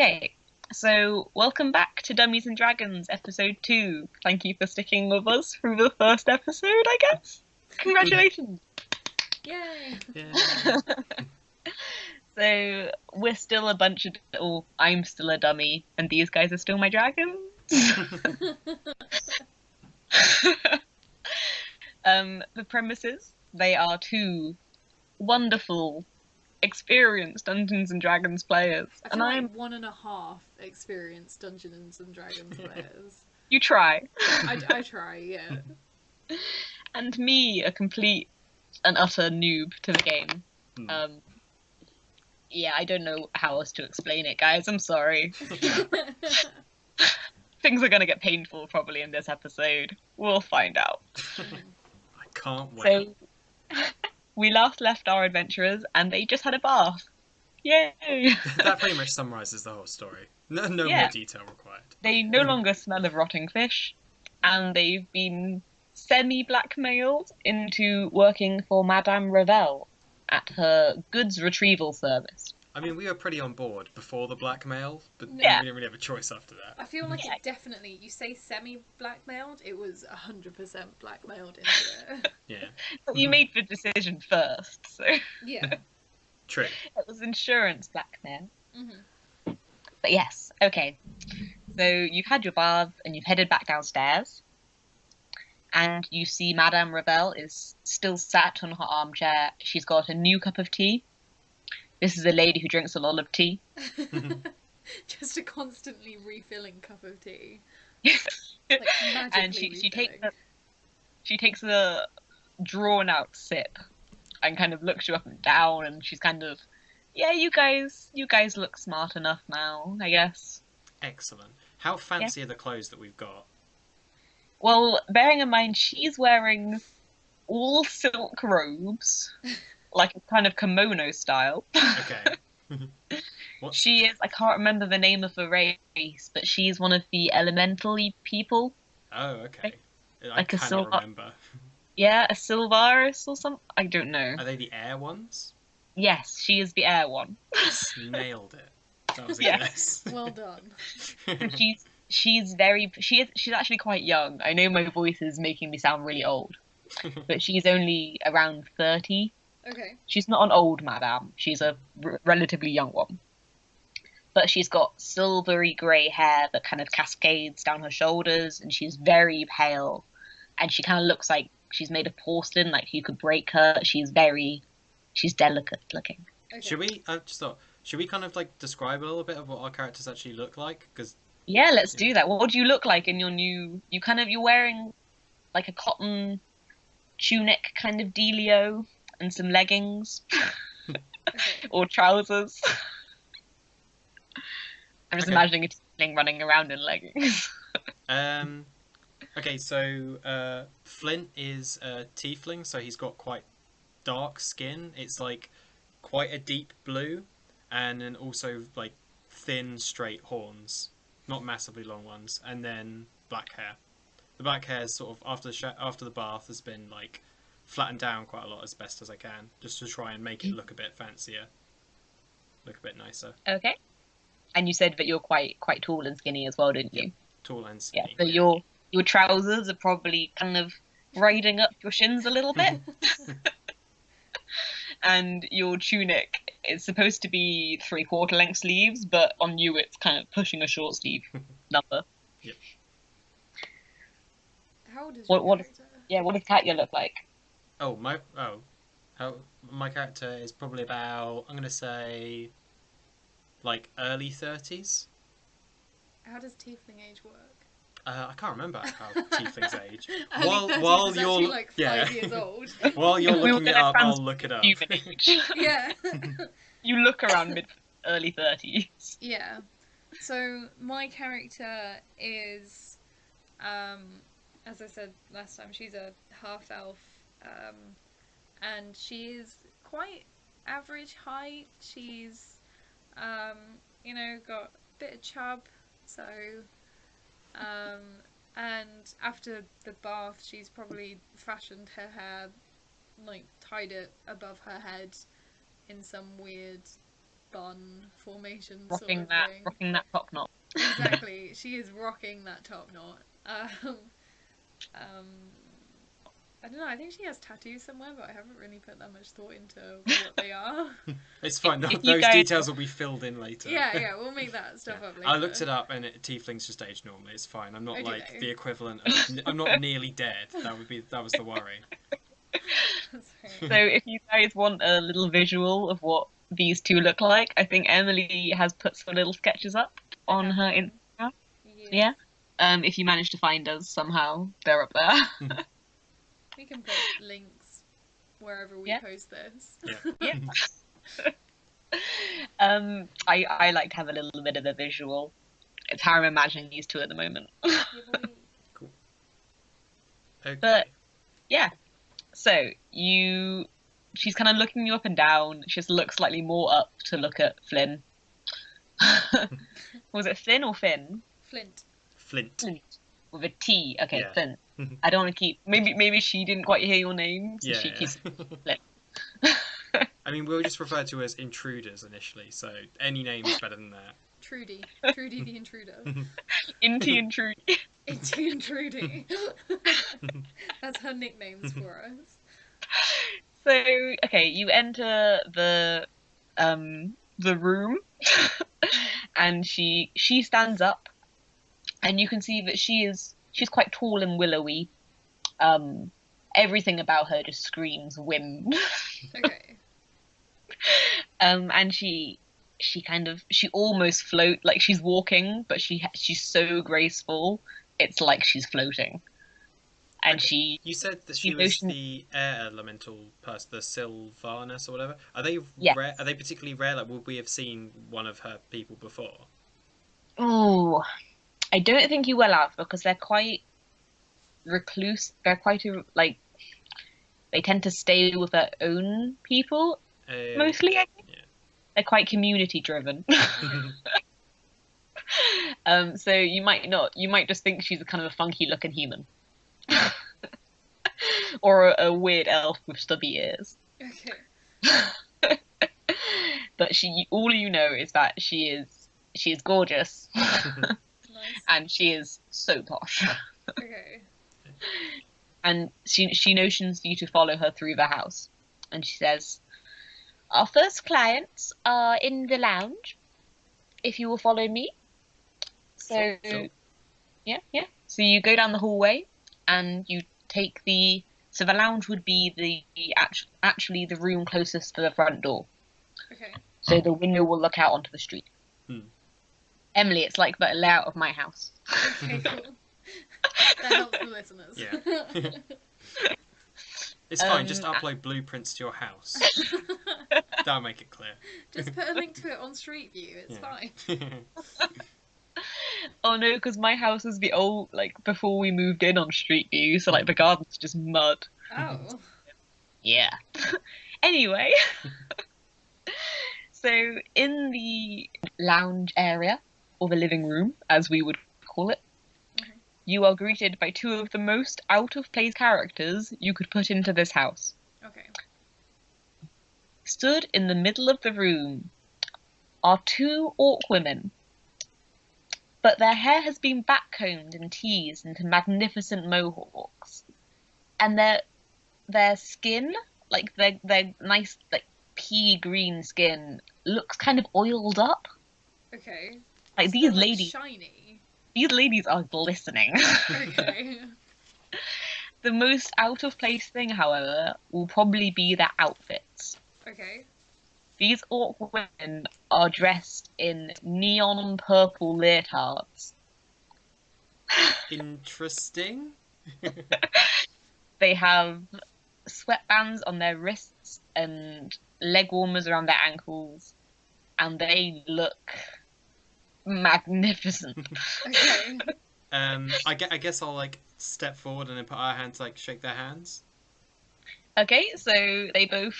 Okay, so welcome back to Dummies and Dragons, episode 2. Thank you for sticking with us through the first episode, I guess. Congratulations! Yay! Yeah. So, we're still a bunch of... Oh, I'm still a dummy, and these guys are still my dragons. The premises, they are two wonderful, experienced Dungeons and Dragons players. I feel like 1.5 experienced Dungeons and Dragons players. You try. I try, yeah. And me, a complete and utter noob to the game. Yeah, I don't know how else to explain it, guys. I'm sorry. Things are going to get painful probably in this episode. We'll find out. I can't wait. So, we last left our adventurers and they just had a bath. Yay! That pretty much summarises the whole story. No Yeah. more detail required. They no longer smell of rotting fish, and they've been semi-blackmailed into working for Madame Ravel at her goods retrieval service. I mean, we were pretty on board before the blackmail, but Yeah. we didn't really have a choice after that. I feel like Yeah. it definitely, you say semi-blackmailed, it was 100% blackmailed into it. Yeah, But you made the decision first, so it Yeah. true. was insurance blackmail. hmm But yes, okay. So you've had your bath and you've headed back downstairs. And you see Madame Ravel is still sat on her armchair. She's got a new cup of tea. This is a lady who drinks a lot of tea. Just a constantly refilling cup of tea. Like, magically And she refilling. takes a drawn out sip and kind of looks you up and down, and she's kind of, yeah, you guys look smart enough now, I guess. Excellent. How fancy are the clothes that we've got? Well, bearing in mind she's wearing all silk robes, like a kind of kimono style. Okay. What? She is, I can't remember the name of the race, but she's one of the elementally people. Oh, okay. I like a cannot silver- remember. Yeah, a Sylvaris or something. I don't know. Are they the air ones? Yes, she is the air one. Nailed it. That was a Yes. guess. Well done. She's actually quite young. I know my voice is making me sound really old, but she's only around 30. Okay. She's not an old madame. She's a relatively young one. But she's got silvery grey hair that kind of cascades down her shoulders, and she's very pale. And she kind of looks like she's made of porcelain, like you could break her. She's delicate looking. Okay. Should we? Just thought. Should we kind of like describe a little bit of what our characters actually look like? Because Yeah, let's do that. What do you look like in your new... You're wearing like a cotton tunic kind of dealio and some leggings Okay. or trousers. I'm just Okay. imagining a tiefling running around in leggings. Okay, so Flint is a tiefling, so he's got quite dark skin. It's like quite a deep blue, and then also like thin, straight horns, not massively long ones, and then black hair. The black hair is sort of after the bath has been like flattened down quite a lot as best as I can, just to try and make it look a bit fancier, look a bit nicer. Okay. And you said that you're quite tall and skinny as well, didn't you? Tall and Yeah. skinny. So your trousers are probably kind of riding up your shins a little bit. And your tunic is supposed to be 3/4 length sleeves, but on you it's kind of pushing a short sleeve number. How old is What- your what- character? Yeah, what does Katya look like? My character is probably about, I'm gonna say, like early 30s. How does tiefling age work? I can't remember how tieflings age. Early While 30s while is you're actually like 5 yeah, years old. while you're If we were looking it gonna up, I'll look it up. Human age. Yeah. You look around early 30s. Yeah. So my character is, as I said last time, she's a half elf, and she is quite average height. She's, got a bit of chub. So, and after the bath, she's probably fashioned her hair, like tied it above her head in some weird bun formation rocking sort of thing. rocking that top knot. Exactly, she is rocking that top knot. I don't know, I think she has tattoos somewhere, but I haven't really put that much thought into what they are. It's fine. If you Those guys- details will be filled in later. Yeah, we'll make that stuff up later. I looked it up, and tieflings just age normally. It's fine. I'm not Oh, do like they? the equivalent of. I'm not nearly dead. That was the worry. That's So right. if you guys want a little visual of what these two look like, I think Emily has put some little sketches up on her Instagram. Yeah. If you manage to find us somehow, they're up there. We can put links wherever we Yeah. post this. Yeah. Yeah. I like to have a little bit of a visual. It's how I'm imagining these two at the moment. Cool. Okay. But yeah. So she's kind of looking you up and down. She just looks slightly more up to look at Flynn. Was it Flynn or Finn? Flint. Flint. With a T. Okay, Yeah. Flynn. I don't want to keep. Maybe she didn't quite hear your name, so Yeah. she keeps. I mean, we were just referred to as intruders initially, so any name is better than that. Trudy. Trudy the intruder. Inty and Trudy. Itty and Trudy. That's her nicknames for us. So okay, you enter the room, and she stands up, and you can see that she's quite tall and willowy. Everything about her just screams whim. Okay. And she almost float, like she's walking, but she's so graceful, it's like she's floating. And You said that she was the air elemental person, the Sylvanus or whatever. Are they Yes. rare? Are they particularly rare? Like, would we have seen one of her people before? Oh, I don't think you will have, because they're quite recluse. They're quite like they tend to stay with their own people mostly. I think. Yeah. They're quite community driven. So you might not. You might just think she's a kind of a funky looking human. Or a weird elf with stubby ears. Okay. But all you know is that she is gorgeous. Nice. And she is so posh. Okay. And she notions for you to follow her through the house. And she says, "Our first clients are in the lounge, if you will follow me." So, Sure. yeah. So you go down the hallway, and you take so the lounge would be actually the room closest to the front door. Okay. So the window will look out onto the street. Emily, it's like the layout of my house. Okay, cool. That helps the listeners. Yeah. It's fine. Just upload blueprints to your house. That'll make it clear. Just put a link to it on Street View. It's fine. Oh no, because my house is the old, like, before we moved in on Street View, so like the garden's just mud. Oh. Yeah. Anyway, so in the lounge area, or the living room, as we would call it, you are greeted by two of the most out-of-place characters you could put into this house. Okay. Stood in the middle of the room are two orc women, but their hair has been backcombed and teased into magnificent mohawks, and their skin, like their nice, like, pea green skin, looks kind of oiled up. Okay. Like, So these they're, ladies, shiny. these ladies are glistening. Okay. The most out of place thing, however, will probably be their outfits. Okay. These orc women are dressed in neon purple leotards. Interesting. They have sweatbands on their wrists and leg warmers around their ankles, and they look magnificent. Okay. I guess I'll like step forward and then put our hands, like, shake their hands. Okay, so they both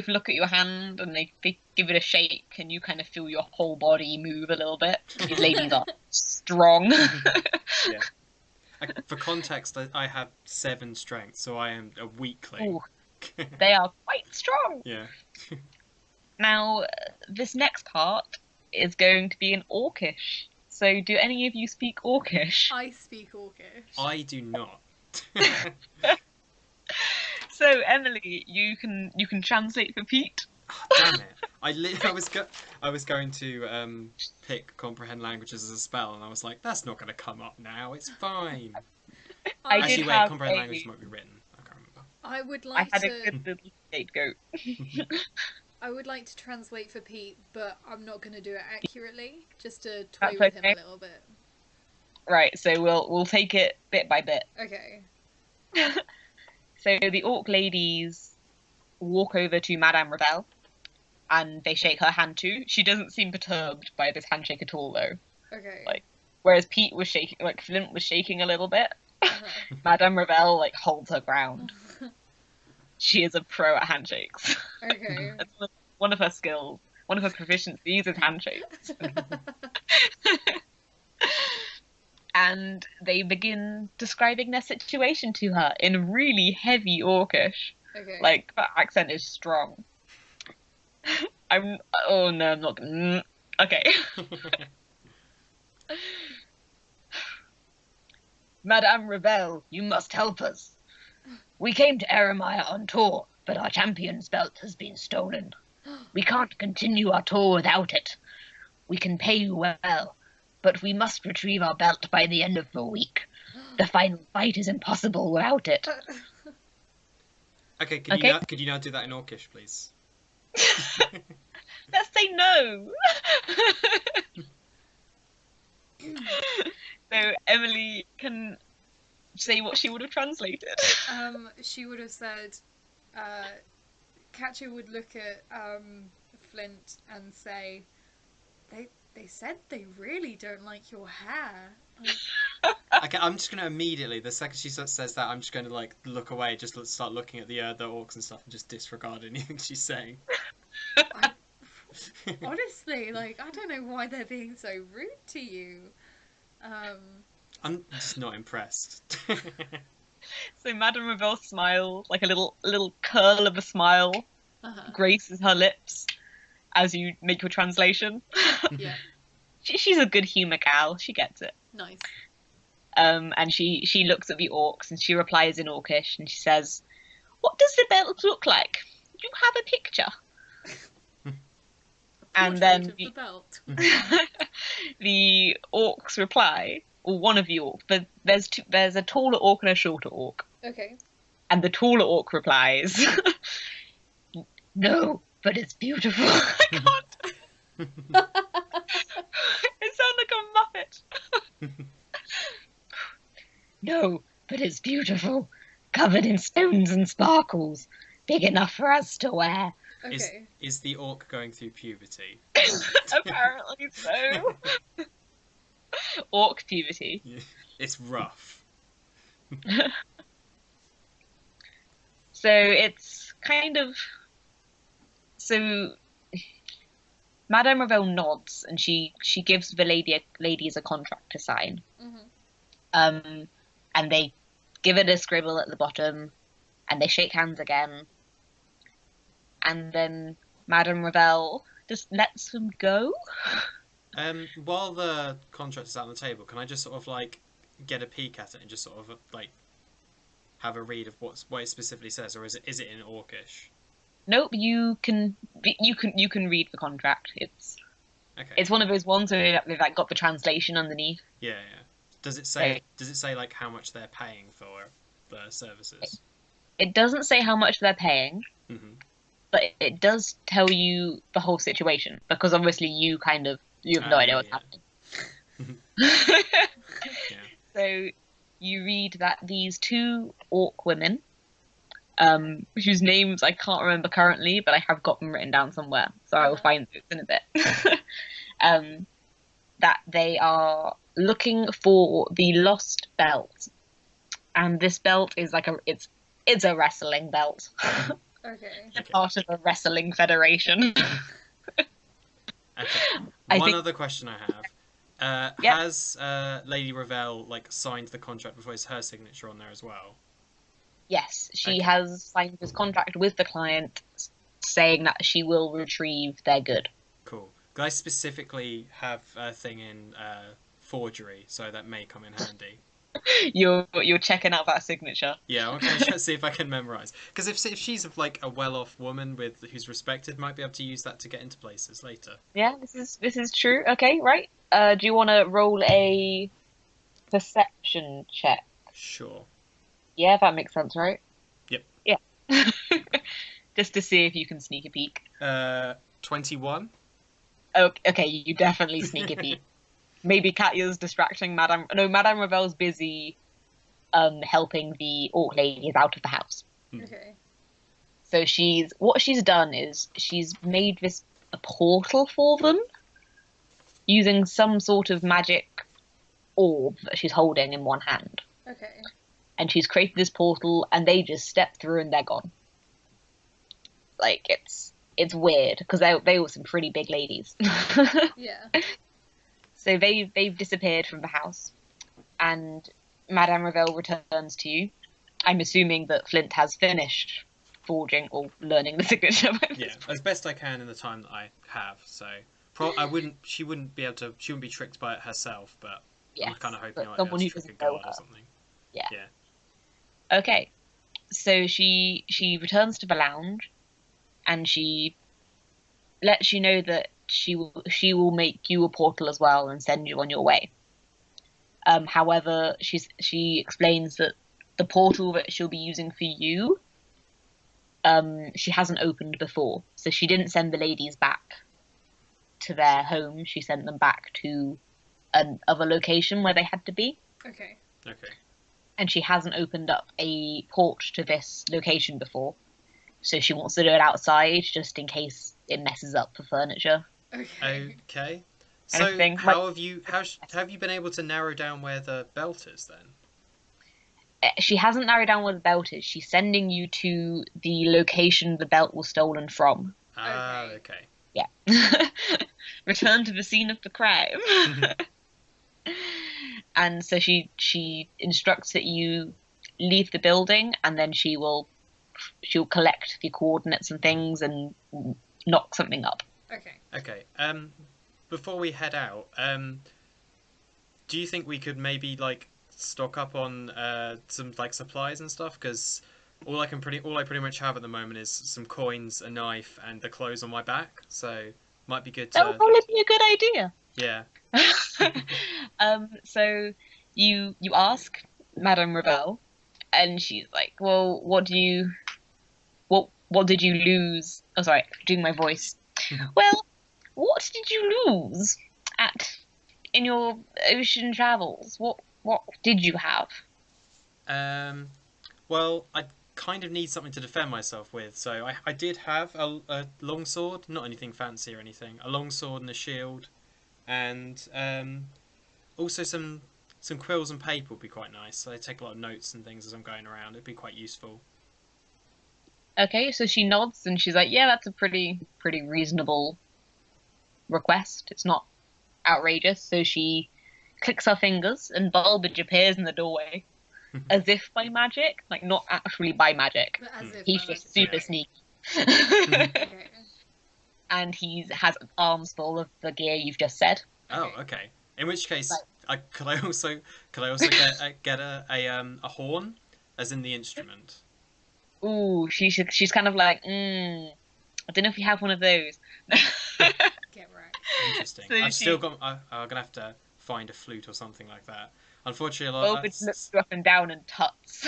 look at your hand and they give it a shake, and you kind of feel your whole body move a little bit. These ladies are strong. Yeah. For context, I have 7 strength, so I am a weakling. Ooh, they are quite strong. Yeah. Now, this next part is going to be in Orcish. So, do any of you speak Orcish? I speak Orcish. I do not. So, Emily, you can translate for Pete. Damn it! I was going to pick comprehend languages as a spell, and I was like, that's not going to come up now. It's fine. I Actually, did wait, have comprehend a- languages might be written. I can't remember. I would I like had a to. good little scapegoat. I would like to translate for Pete, but I'm not going to do it accurately. Just to toy That's with him okay. a little bit. Right, so we'll take it bit by bit. Okay. So the Orc ladies walk over to Madame Rebelle, and they shake her hand too. She doesn't seem perturbed by this handshake at all, though. Okay. Like- Whereas Pete was shaking, like Flint was shaking a little bit. Uh-huh. Madame Rebelle like holds her ground. She is a pro at handshakes. Okay. That's one of her skills. One of her proficiencies is handshakes. And they begin describing their situation to her in really heavy Orcish. Okay. Like, her accent is strong. Oh no, I'm not gonna. Okay. Madame Rebelle, you must help us. We came to Eremire on tour, but our champion's belt has been stolen. We can't continue our tour without it. We can pay you well, but we must retrieve our belt by the end of the week. The final fight is impossible without it. Okay, Okay. Could you now do that in Orcish, please? Let's say no. So Emily can say what she would have translated. She would have said, Catcher would look at Flint and say, they said they really don't like your hair. Okay, I'm just gonna immediately, the second she says that, I'm just gonna like look away, just start looking at the orcs and stuff, and just disregard anything she's saying. Honestly, like, I don't know why they're being so rude to you. I'm just not impressed. So Madame Rebelle smiles, like a little curl of a smile Uh-huh. graces her lips as you make your translation. Yeah, She's a good humour gal. She gets it. nice. And she looks at the orcs and she replies in Orcish and she says, "What does the belt look like? Do you have a picture?" And then Portrait of the belt. the orcs reply, or one of the orcs, but there's a taller orc and a shorter orc. Okay. And the taller orc replies, "No, but it's beautiful." I can't. It sounds like a Muppet. "No, but it's beautiful. Covered in stones and sparkles. Big enough for us to wear." Okay. Is the orc going through puberty? Apparently so. Orc puberty. Yeah. It's rough. So it's kind of... So Madame Rebelle nods and she gives the ladies a contract to sign. Mhm. And they give it a scribble at the bottom and they shake hands again. And then Madame Rebelle just lets them go. While the contract is out on the table, can I just sort of like get a peek at it and just sort of like have a read of what it specifically says, or is it in Orcish? Nope, you can read the contract. Okay. It's one of those ones where they've like got the translation underneath. Yeah. Does it say like how much they're paying for the services? It doesn't say how much they're paying, Mm-hmm. but it does tell you the whole situation because obviously you have no idea what's happening. Yeah. So you read that these two orc women, whose names I can't remember currently, but I have got them written down somewhere, so I will find those in a bit. That they are looking for the lost belt, and this belt is like it's a wrestling belt. Okay. It's part of a wrestling federation. Okay. I One think- other question I have. Yep. Has Lady Ravel like signed the contract before it's her signature on there as well? Yes, she Okay. has signed this contract with the client saying that she will retrieve their good. Cool. I specifically have a thing in forgery, so that may come in handy. You're checking out that signature. Yeah, I'm going to see if I can memorize. Because if she's like a well-off woman who's respected, might be able to use that to get into places later. Yeah, this is true. Okay, right. Do you want to roll a perception check? Sure. Yeah, that makes sense, right? Yep. Yeah. Just to see if you can sneak a peek. 21. Okay, you definitely sneak a peek. Maybe Katya's distracting Madame. No, Madame Ravel's busy helping the orc ladies out of the house. Okay. So what she's done is she's made a portal for them using some sort of magic orb that she's holding in one hand. Okay. And she's created this portal, and they just step through and they're gone. Like it's weird because they were some pretty big ladies. Yeah. So they've disappeared from the house, and Madame Ravel returns to you. I'm assuming that Flint has finished forging or learning the signature. Yeah, as best I can in the time that I have. So she wouldn't be tricked by it herself, but Yes, I'm kind of hoping but I might someone be who able to trick a doesn't know guard her. or something. Yeah. Yeah. Okay, so she returns to the lounge, and she lets you know that she will make you a portal as well and send you on your way. However, she explains that the portal that she'll be using for you, she hasn't opened before, so she didn't send the ladies back to their home. She sent them back to another location where they had to be. Okay. Okay. And she hasn't opened up a port to this location before, so she wants to do it outside just in case it messes up the furniture. Okay. Okay. And So everything. how have you been able to narrow down where the belt is then? She hasn't narrowed down where the belt is. She's sending you to the location the belt was stolen from. Ah, okay. Yeah. Return to the scene of the crime. And so she instructs that you leave the building, and then she'll collect the coordinates and things and knock something up. Okay. Okay. Before we head out, do you think we could maybe like stock up on some like supplies and stuff? Because all I pretty much have at the moment is some coins, a knife, and the clothes on my back. So might be good to. That would probably be a good idea. Yeah. So you ask Madame Ravel, and she's like, "Well, what did you lose?" Oh, sorry, doing my voice. Well, what did you lose in your ocean travels? What did you have? Well, I kind of need something to defend myself with, so I did have a long sword, not anything fancy or anything. A long sword and a shield, and also some quills and paper would be quite nice. So I take a lot of notes and things as I'm going around. It'd be quite useful. Okay, so she nods and she's like, "Yeah, that's a pretty reasonable request. It's not outrageous." So she clicks her fingers, and Bulbage appears in the doorway, as if by magic, like not actually by magic. But as if He's by just magic. super sneaky. Okay. And has arms full of the gear you've just said. Oh, okay. In which case, Right. could I also get a horn, as in the instrument? Ooh, she's kind of like, I don't know if you have one of those. Get right. Interesting. So I've still got. I'm gonna have to find a flute or something like that. Unfortunately, a lot. Bulbage looks you up and down and tuts.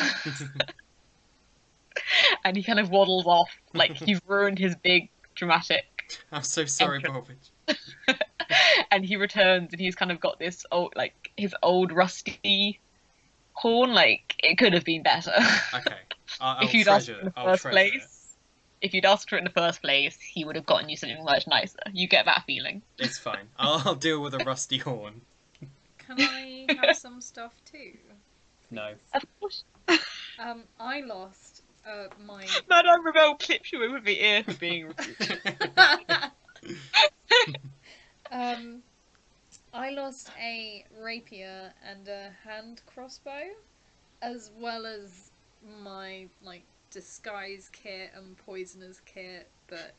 And he kind of waddles off, like you've ruined his big dramatic. I'm so sorry, entrance. Bulbage. And he returns, and he's kind of got this his old rusty horn. Like it could have been better. Okay. I'll If you'd asked treasure for it in it. the I'll first treasure it. place, if you'd asked for it in the first place, he would have gotten you something much nicer. You get that feeling. It's fine. I'll deal with a rusty horn. Can I have some stuff too? No. Of course. I lost my. Madame Ravel clips you over the ear for being rude. I lost a rapier and a hand crossbow, as well as my disguise kit and poisoner's kit, but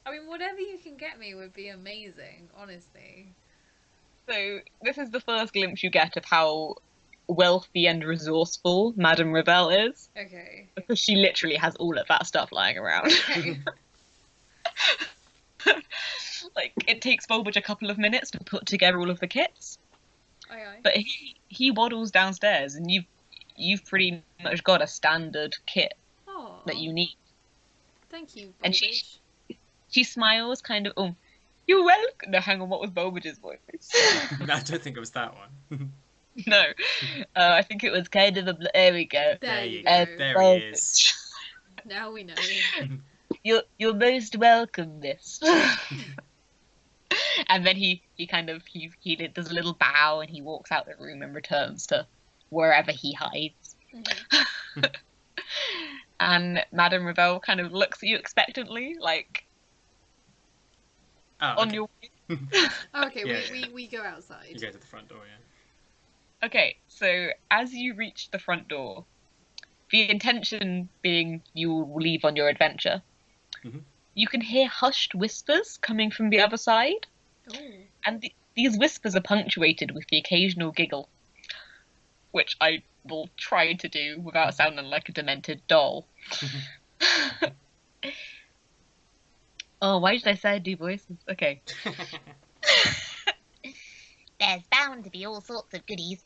I mean, whatever you can get me would be amazing, honestly. So this is the first glimpse you get of how wealthy and resourceful Madame Rebelle is, Okay. because she literally has all of that stuff lying around. Okay. Like, it takes Bulbage a couple of minutes to put together all of the kits, Aye, aye. but he waddles downstairs, and you've pretty much got a standard kit Aw, that you need. thank you, And Bulbage. she smiles, kind of. Oh, you're welcome. No, hang on. What was Bulbage's voice? I don't think it was that one. No, I think it was kind of a. There we go. There you go. go. There he is. Now we know. You're most welcome, miss. And then he does a little bow and he walks out the room and returns to wherever he hides. Mhm. And Madame Rebelle kind of looks at you expectantly, like Oh, on okay. your. Okay, Yeah, we go outside. You go to the front door, yeah. Okay, so as you reach the front door, the intention being you will leave on your adventure, Mhm. you can hear hushed whispers coming from the other side, Ooh. and these whispers are punctuated with the occasional giggle, which I will try to do without sounding like a demented doll. Oh, why did I say I do voices? Okay. There's bound to be all sorts of goodies.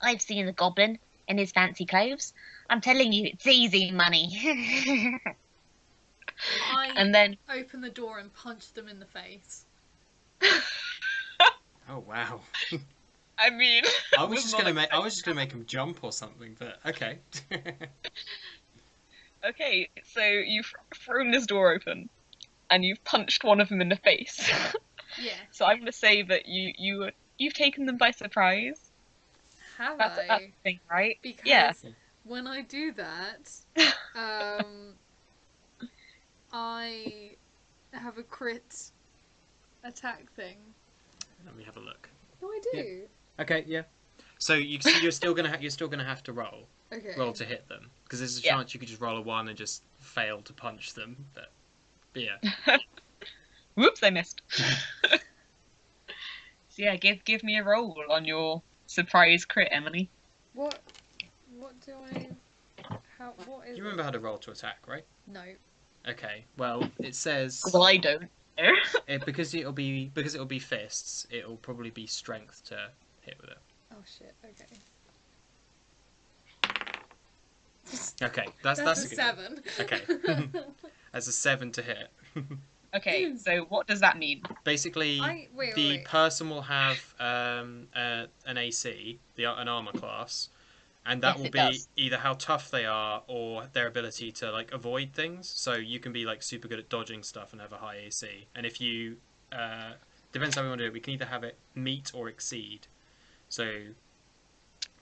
I've seen the goblin in his fancy clothes. I'm telling you, it's easy money. I And then, open the door and punch them in the face. Oh wow. I mean, I was just gonna make. I was just gonna make him jump or something, but okay. Okay, so you've thrown this door open, and you've punched one of them in the face. Yeah. So I'm gonna say that you've taken them by surprise. Have That's I? the thing, right? Because Yeah. when I do that, I have a crit attack thing. Let me have a look. No, I do. Okay, yeah. So you're still gonna have to roll Okay. to hit them, because there's a Yeah. chance you could just roll a 1 and just fail to punch them. But yeah. Whoops, I missed. So yeah, give me a roll on your surprise crit, Emily. What do I? What is? You remember how to roll to attack, right? No. Okay. Well, it says Well, I don't. because it'll be fists. It'll probably be strength to hit with it. Oh shit. Okay. Okay, that's a a good 7. Okay. That's a 7 to hit. Okay, so what does that mean? Basically, Wait, the wait. person will have an AC, an armor class, and that Yes, will it be does. either how tough they are or their ability to like avoid things. So you can be like super good at dodging stuff and have a high AC. And if you depends how we want to do it, we can either have it meet or exceed. So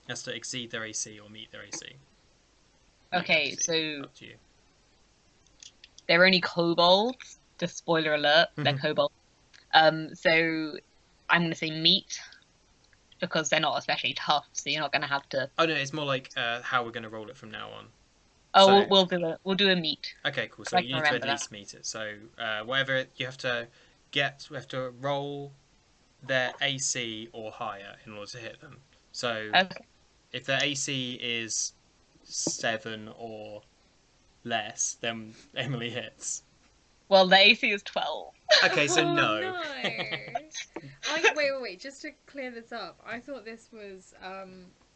has to exceed their AC or meet their AC. Okay, AC, so up to you. they're only kobolds. Just spoiler alert, they're kobolds. So I'm gonna say meat because they're not especially tough, so you're not gonna have to. Oh no, it's more like how we're going to roll it from now on. Oh, So- we'll do a meat. Okay, cool. So I you can need to at remember that. least meet it. So whatever you have to get, we have to roll their AC or higher in order to hit them. So Okay. if their AC is 7 or less, then Emily hits. Well, the AC is 12. Okay, so Oh, no. no. Wait. Just to clear this up, I thought this was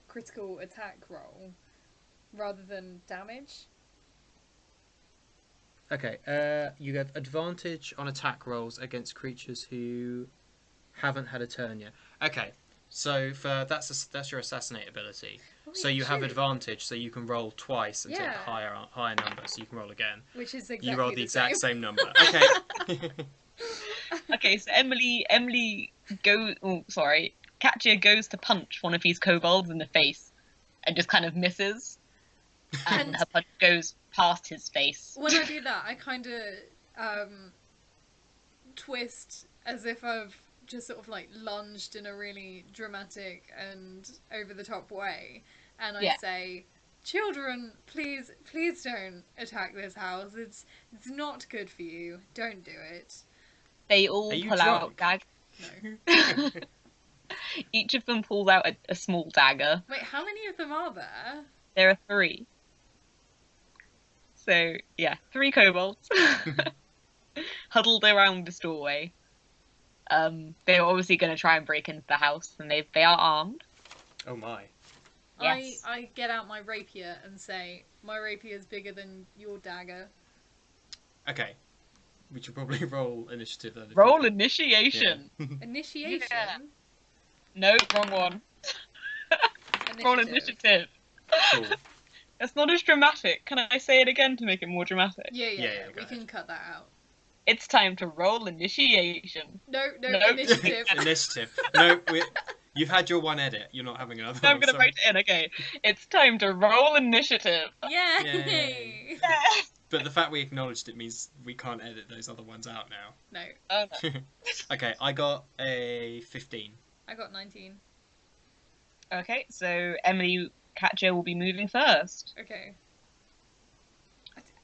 critical attack roll rather than damage. Okay, you have advantage on attack rolls against creatures who haven't had a turn yet. Okay, so that's your assassinate ability. Oh, So yeah, you have shoot. advantage, so you can roll twice and take Yeah. the higher number, so you can roll again. Which is exactly You roll the exact same. same number. Okay. Okay, so Emily goes. Oh, sorry. Katya goes to punch one of these kobolds in the face, and just kind of misses, and And- her punch goes past his face. When I do that, I kind of twist as if I've just sort of like lunged in a really dramatic and over the top way, and I Yeah. say, children, please don't attack this house. It's not good for you. Don't do it. They all Are you pull out drunk? No. Each of them pulls out a small dagger. Wait, how many of them are there? There are 3. So, yeah, 3 kobolds huddled around this doorway. They're obviously going to try and break into the house, and they are armed. Oh my. Yes. I get out my rapier and say, my rapier is bigger than your dagger. Okay. We should probably roll initiative then. Roll initiation. Yeah. Initiation? Yeah. No, wrong one. Roll initiative. Cool. It's not as dramatic. Can I say it again to make it more dramatic? Yeah, Yeah, we go can ahead. cut that out. It's time to roll initiation. No, No. initiative. Initiative. No, you've had your one edit. You're not having another No, I'm one. going to sorry. write it in, okay. It's time to roll initiative. Yay! Yay. But the fact we acknowledged it means we can't edit those other ones out now. No, Oh, no. Okay, I got a 15. I got 19. Okay, so Emily Catcher will be moving first. Okay.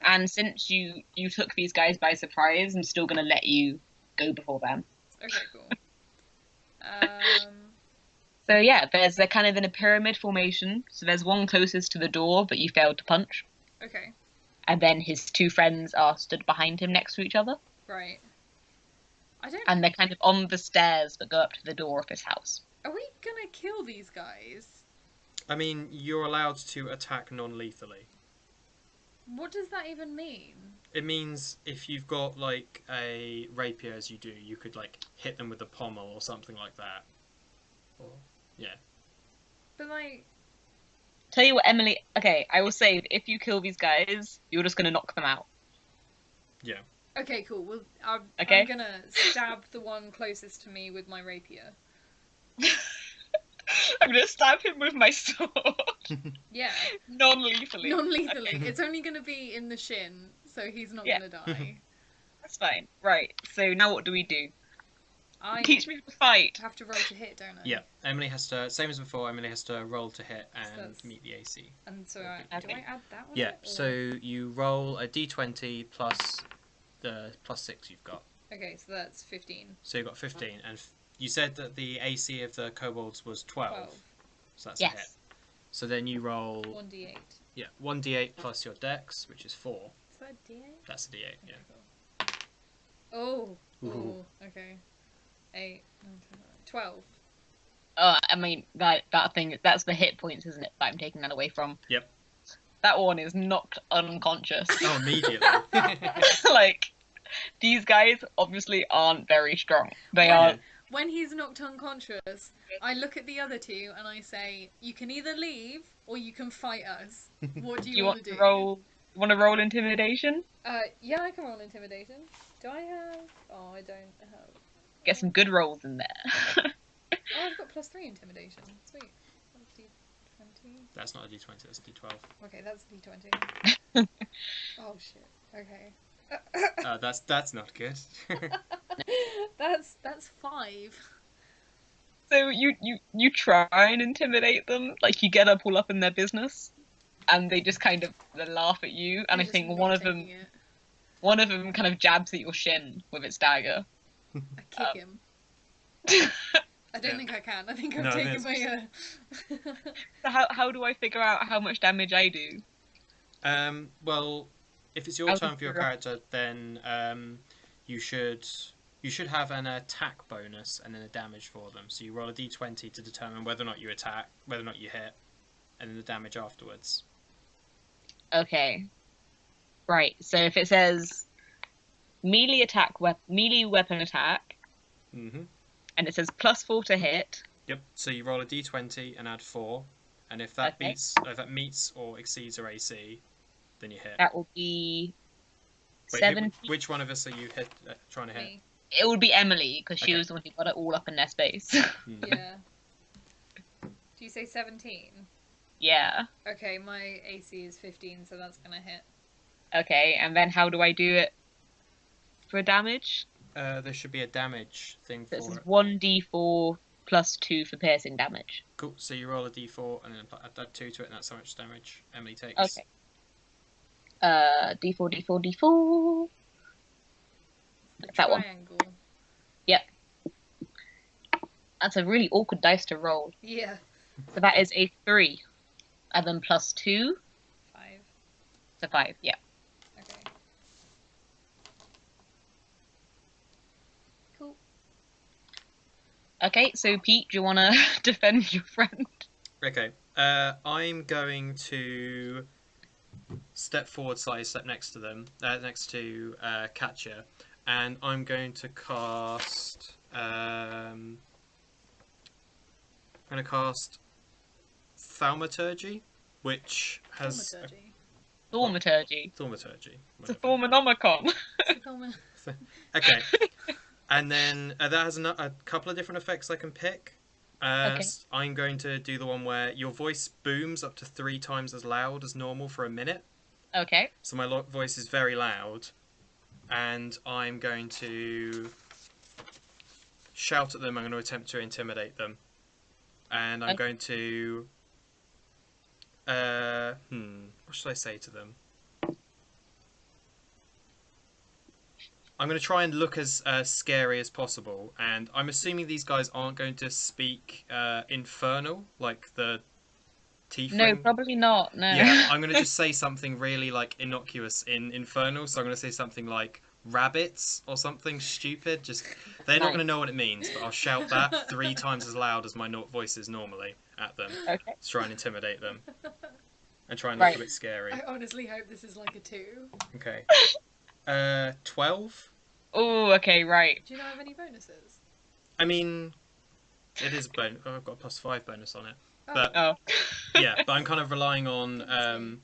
And since you took these guys by surprise, I'm still going to let you go before them. Okay, cool. So yeah, they're kind of in a pyramid formation. So there's one closest to the door, but you failed to punch. Okay, And then his 2 friends are stood behind him next to each other. right. I don't... And they're kind of on the stairs that go up to the door of his house. Are we gonna kill these guys? I mean, you're allowed to attack non-lethally. What does that even mean? It means if you've got, like, a rapier as you do, you could, like, hit them with a pommel or something like that. Or, yeah. But, like... Tell you what, Emily... Okay, I will say, that if you kill these guys, you're just going to knock them out. Yeah. Okay, cool. Well, I'm Okay. gonna stab the one closest to me with my rapier. I'm going to stab him with my sword. Yeah. Non-lethally. Non-lethally. Okay. It's only gonna be in the shin, so he's not Yeah. gonna die. That's fine. Right, so now what do we do? I Teach me to fight. have to roll to hit, don't I? Yeah, Emily has to, same as before, Emily has to roll to hit and that's- meet the AC. And so do Okay. I add that one? Yeah, or- so you roll a d20 plus the plus 6 you've got. Okay, so that's 15. So you've got 15, and you said that the AC of the kobolds was 12. 12. So that's a hit. Yes. So then you roll 1d8. yeah 1d8 plus your dex, which is 4. Is that a d8? That's a d8. Yeah. Okay, cool. Oh. Ooh. Oh, okay. 8, 9, 10, 12. I mean, that thing, that's the hit points, isn't it, that I'm taking that away from? Yep. That one is knocked unconscious. Oh, immediately. Like, these guys obviously aren't very strong. They Well, are... When he's knocked unconscious, I look at the other 2 and I say, you can either leave or you can fight us. What do Do you want to do? Want to roll intimidation? Yeah, I can roll intimidation. Do I have... Oh, I don't have... Get some good rolls in there. Oh, I've got +3 intimidation. Sweet. That's D20. That's not a d20, that's a d12. Okay, that's D20. Oh shit. Okay. That's not good. That's 5. So you try and intimidate them, like you get up all up in their business, and they just kind of laugh at you. And I Just think not one of taking them it. kind of jabs at your shin with its dagger. I kick him. I don't think I can. I think I've No, taken that's- my. So how do I figure out how much damage I do? Well, if it's your I'll turn for your figure character, then you should have an attack bonus and then a damage for them. So you roll a d20 to determine whether or not you attack, whether or not you hit, and then the damage afterwards. Okay. Right. So if it says melee weapon attack, Mm-hmm. and it says +4 to hit, Yep. So you roll a d20 and add 4, and if that Okay. if that meets or exceeds your AC, then you hit. that will be Wait, 7. which one of us are you trying to hit? Me. It would be Emily, because she Okay. was the one who got it all up in their space. Mhm. Yeah. Do you say 17? Yeah. Okay, my AC is 15, so that's gonna hit. Okay, and then how do I do it for damage? There should be a damage thing So it for says it. 1d4 +2 for piercing damage. Cool. So you roll a d4 and then add 2 to it, and that's how much damage Emily takes. Okay. D4, D4, D4. That one. Triangle. Yep. That's a really awkward dice to roll. Yeah. So that is a 3. And then plus 2. 5. So 5, yeah. Okay. Cool. Okay, so Pete, do you want to defend your friend? Okay. I'm going to step forward slightly, step next to them, next to Katya, and I'm going to cast. I'm going to cast Thaumaturgy, which has Thaumaturgy. Thaumaturgy. It's a Thaumanomicon. Okay. And then that has a couple of different effects I can pick. Okay. I'm going to do the one where your voice booms up to 3 times as loud as normal for a minute. Okay. So my voice is very loud. And I'm going to shout at them. I'm going to attempt to intimidate them. And I'm going to... what should I say to them? I'm going to try and look as scary as possible, and I'm assuming these guys aren't going to speak Infernal, like the tiefling. No, probably not, no. Yeah, I'm going to just say something really, like, innocuous in Infernal, so I'm going to say something like rabbits or something stupid. Just they're not going to know what it means, but I'll shout that 3 times as loud as my voice is normally at them. Okay. To try and intimidate them. And try and look a bit scary. I honestly hope this is like a 2. Okay. 12? Oh, okay, right. Do you not have any bonuses? I mean, it is bonus. Oh, I've got a +5 bonus on it. Oh. But Oh. yeah, but I'm kind of relying on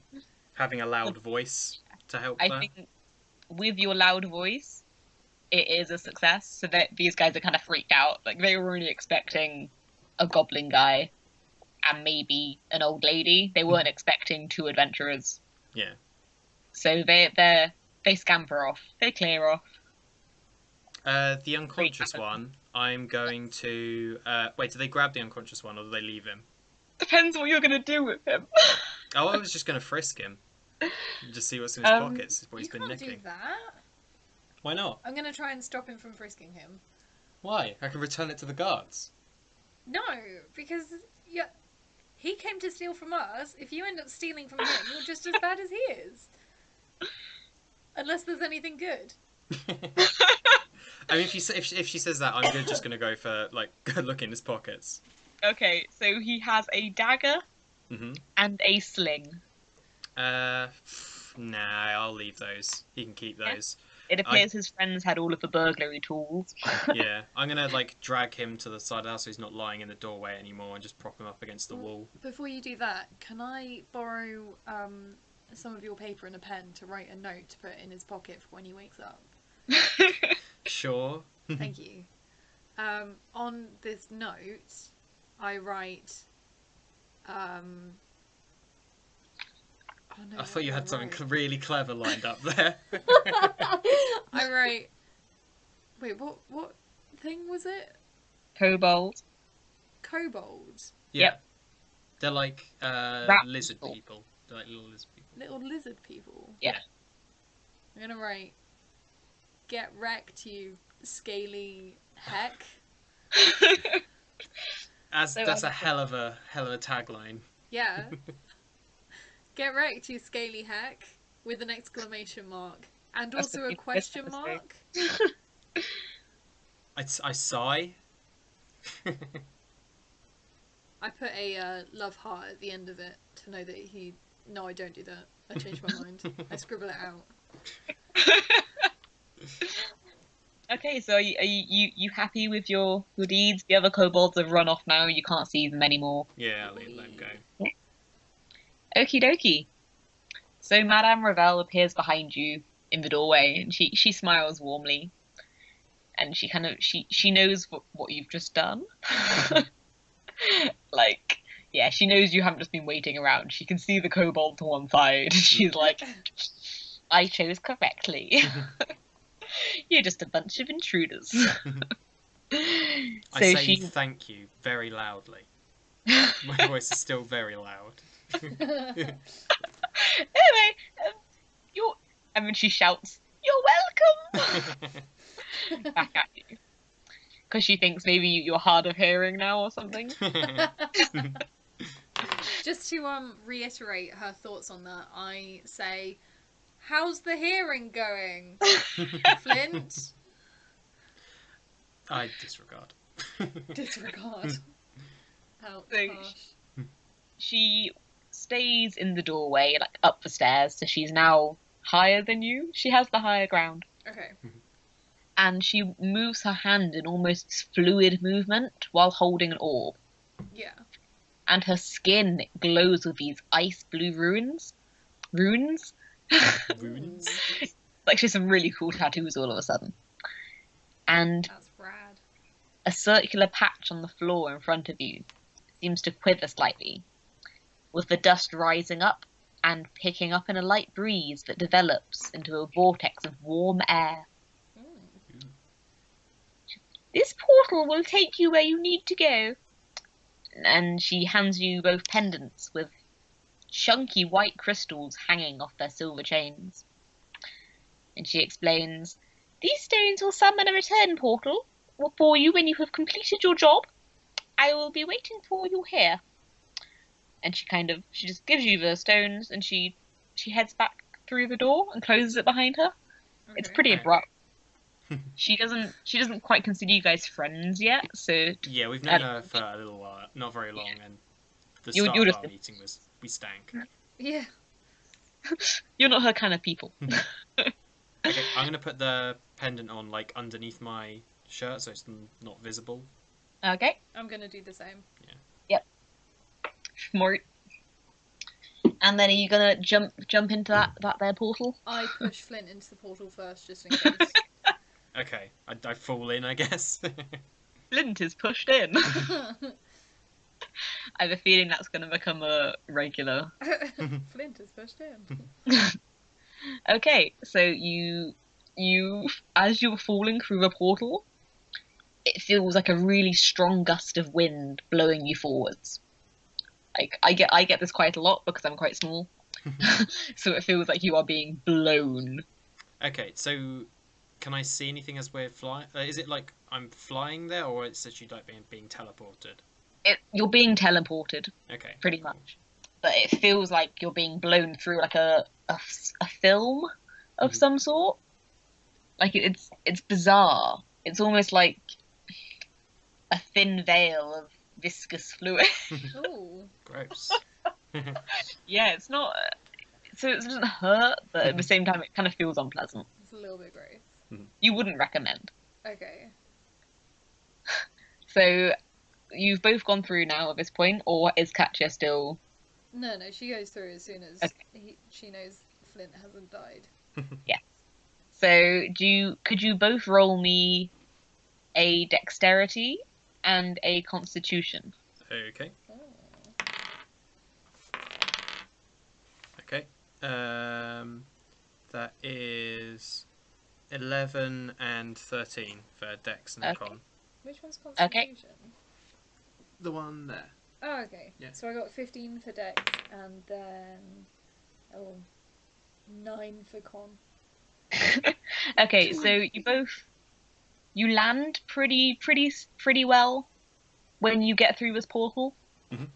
having a loud voice to help I that. think with your loud voice, it is a success. So that these guys are kind of freaked out. Like, they were really expecting a goblin guy and maybe an old lady. They weren't expecting 2 adventurers. Yeah. So they scamper off. They clear off. The unconscious one, I'm going to... wait, do they grab the unconscious one or do they leave him? Depends what you're going to do with him. Oh, I was just going to frisk him. Just see what's in his pockets, what he's been You nicking. can't do that. Why not? I'm going to try and stop him from frisking him. Why? I can return it to the guards. No, because he came to steal from us. If you end up stealing from him, you're just as bad as he is. Unless there's anything good. I mean, if she says that, I'm just going to go for, like, good look in his pockets. Okay, so he has a dagger Mm-hmm. and a sling. Nah, I'll leave those. He can keep those. It appears his friends had all of the burglary tools. Yeah, I'm gonna like drag him to the side of the house so he's not lying in the doorway anymore and just prop him up against the wall. Before you do that, can I borrow some of your paper and a pen to write a note to put in his pocket for when he wakes up? Sure. Thank you. On this note, I write. Oh no, I thought you what had did I something write? really clever lined up there. I write. Wait, what thing was it? Kobold. Kobold. Yeah. Yep. They're like Rat lizard people. people. They're like little lizard people. Little lizard people. Yeah. I'm gonna write. Get wrecked, you scaly heck. That's a hell of a tagline. Yeah. Get wrecked, you scaly heck, with an exclamation mark. And That's also the a big question mistake. mark. I sigh. I put a love heart at the end of it to know that he... No, I don't do that. I changed my mind. I scribble it out. Okay, so are you happy with your deeds? The other kobolds have run off now. You can't see them anymore. Yeah, I'll let them go. Okie dokie. So Madame Ravel appears behind you in the doorway, and she smiles warmly, and she knows what you've just done. Like, yeah, she knows you haven't just been waiting around. She can see the kobold to one side. She's like, I chose correctly. You're just a bunch of intruders. I say thank you very loudly. My voice is still very loud. Anyway, you're. And then she shouts, "You're welcome!" back at you. Because she thinks maybe you're hard of hearing now or something. Just to reiterate her thoughts on that, I say, "How's the hearing going, Flint?" I disregard. Disregard. Ouch, So harsh. She stays in the doorway, like up the stairs, so she's now higher than you. She has the higher ground. Okay. And she moves her hand in almost fluid movement while holding an orb. Yeah. And her skin glows with these ice blue runes. Runes? Runes? Like she's some really cool tattoos all of a sudden. And That's rad. a circular patch on the floor in front of you seems to quiver slightly, with the dust rising up and picking up in a light breeze that develops into a vortex of warm air. This portal will take you where you need to go. And she hands you both pendants with chunky white crystals hanging off their silver chains. And she explains, "These stones will summon a return portal for you when you have completed your job. I will be waiting for you here." And she just gives you the stones and she heads back through the door and closes it behind her. Okay. It's pretty abrupt. She doesn't quite consider you guys friends yet, so Yeah, we've known her for a little while, not very long, and the You're start of just- our meeting was we stank. Yeah. you're not her kind of people. Okay, I'm gonna put the pendant on like underneath my shirt so it's not visible. Okay, I'm gonna do the same. smart. And then are you gonna jump into that there portal? I push Flint into the portal first, just in case. Okay, I fall in, I guess. Flint is pushed in. I have a feeling that's going to become a regular. Flint is pushed in. Okay, so you as you're falling through the portal, it feels like a really strong gust of wind blowing you forwards. Like I get this quite a lot because I'm quite small. So it feels like you are being blown. Okay, so can I see anything as we're flying? Is it like I'm flying there, or it's actually like being teleported? You're being teleported, Okay, pretty cool. much. But it feels like you're being blown through like a film of some sort. Like it's bizarre. It's almost like a thin veil of viscous fluid. Ooh. Gross. Yeah, it's not. So it doesn't hurt, but at the same time, it kind of feels unpleasant. It's a little bit gross. You wouldn't recommend. Okay. So you've both gone through now at this point, or is Katya still? No, she goes through as soon as she knows Flint hasn't died. So could you both roll me a dexterity and a constitution? Okay. Oh. Okay. That is 11 and 13 for Dex and Okay. Con. Which one's Constitution? The one there. Oh, okay. Yeah. So I got 15 for Dex and then 9 for Con. Okay, so you land pretty well when you get through this portal. Mhm.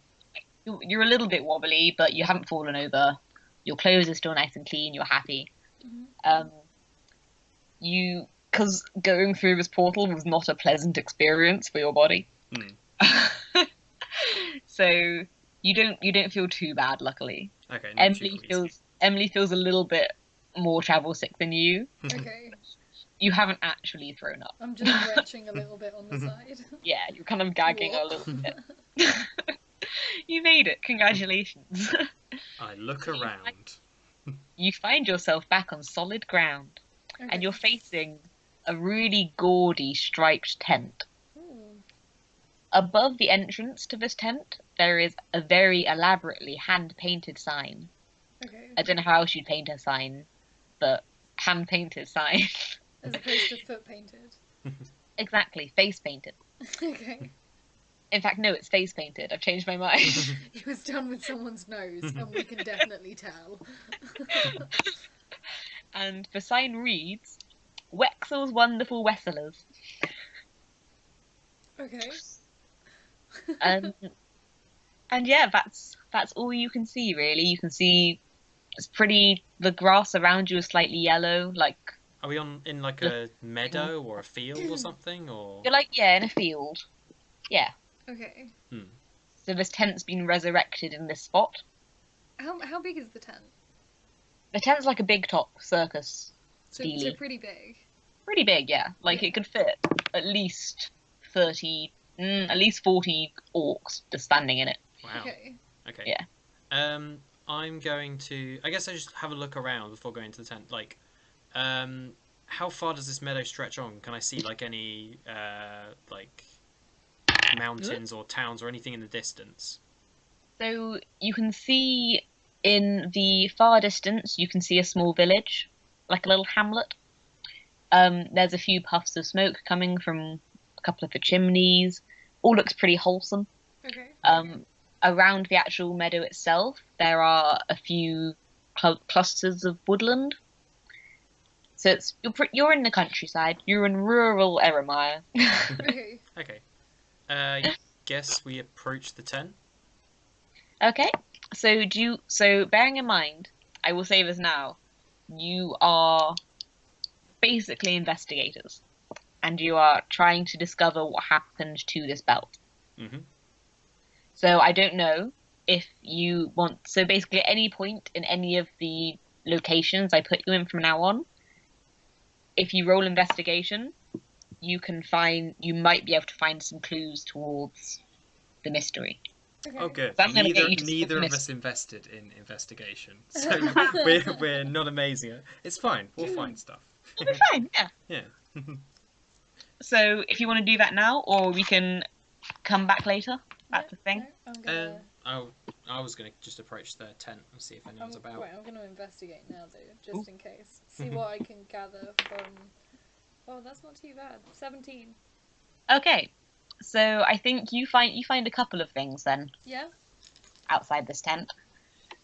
You're a little bit wobbly, but you haven't fallen over. Your clothes are still nice and clean. You're happy. Mhm. Because going through this portal was not a pleasant experience for your body. So you don't feel too bad, luckily. Okay. Not too queasy. Emily feels a little bit more travel sick than you. Okay. You haven't actually thrown up. I'm just retching a little bit on the side. Yeah, you're kind of gagging a little bit. You made it. Congratulations. I look around. You find yourself back on solid ground, Okay. and you're facing a really gaudy striped tent. Ooh. Above the entrance to this tent, there is a very elaborately hand-painted sign. Okay. I don't know how else you'd paint a sign, but hand-painted sign. As opposed to foot painted. Exactly, face-painted. Okay. In fact, no, it's face painted. I've changed my mind. It was done with someone's nose, and we can definitely tell. And the sign reads, Wexel's Wonderful Wrestlers. Okay. And yeah, that's all you can see, really. You can see it's pretty. The grass around you is slightly yellow, like Are we in like a meadow or a field or something? Or you're like in a field. Yeah. Okay. So this tent's been resurrected in this spot. How big is the tent? The tent's like a big top circus. So pretty big. Pretty big, yeah. Like it could fit at least 30, at least 40 orcs just standing in it. wow. Okay. Yeah. I'm going to. I guess I just have a look around before going to the tent. Like, how far does this meadow stretch on? Can I see like any like mountains or towns or anything in the distance? So you can see in the far distance, you can see a small village, like a little hamlet. There's a few puffs of smoke coming from a couple of the chimneys. All looks pretty wholesome. Okay. Around the actual meadow itself, there are a few clusters of woodland. So you're in the countryside. You're in rural Eremire. Okay. Okay. Guess we approach the tent. Okay. So bearing in mind, I will say this now. You are basically investigators, and you are trying to discover what happened to this belt. Mm-hmm. So I don't know if you want. So basically, at any point in any of the locations I put you in from now on, if you roll investigation, you might be able to find some clues towards the mystery. Okay. Oh, good. So I'm gonna get you to Neither solve of the us invested in investigation, so we're not amazing. It's fine. We'll find stuff. It'll be fine. Yeah. Yeah. So if you want to do that now, or we can come back later. That's the thing. No, I'm gonna. I was gonna just approach the tent and see if anyone's about. Wait, I'm gonna investigate now, though, just in case. See what I can gather from. Oh, that's not too bad. 17. Okay. So I think you find a couple of things then. Yeah. Outside this tent.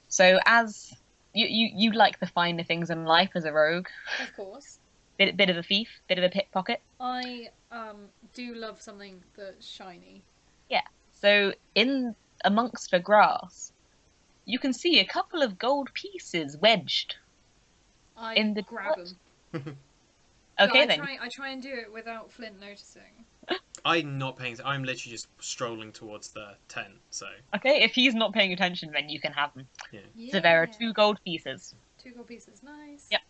So as you like the finer things in life as a rogue. Of course. Bit of a thief, bit of a pickpocket. I do love something that's shiny. Yeah. So in amongst the grass, you can see a couple of gold pieces wedged. In the grab dirt. them. Okay then. I try and do it without Flint noticing. I'm not paying. I'm literally just strolling towards the tent. So. Okay, if he's not paying attention, then you can have them. Yeah. So there are 2 gold pieces. 2 gold pieces, nice. Yep.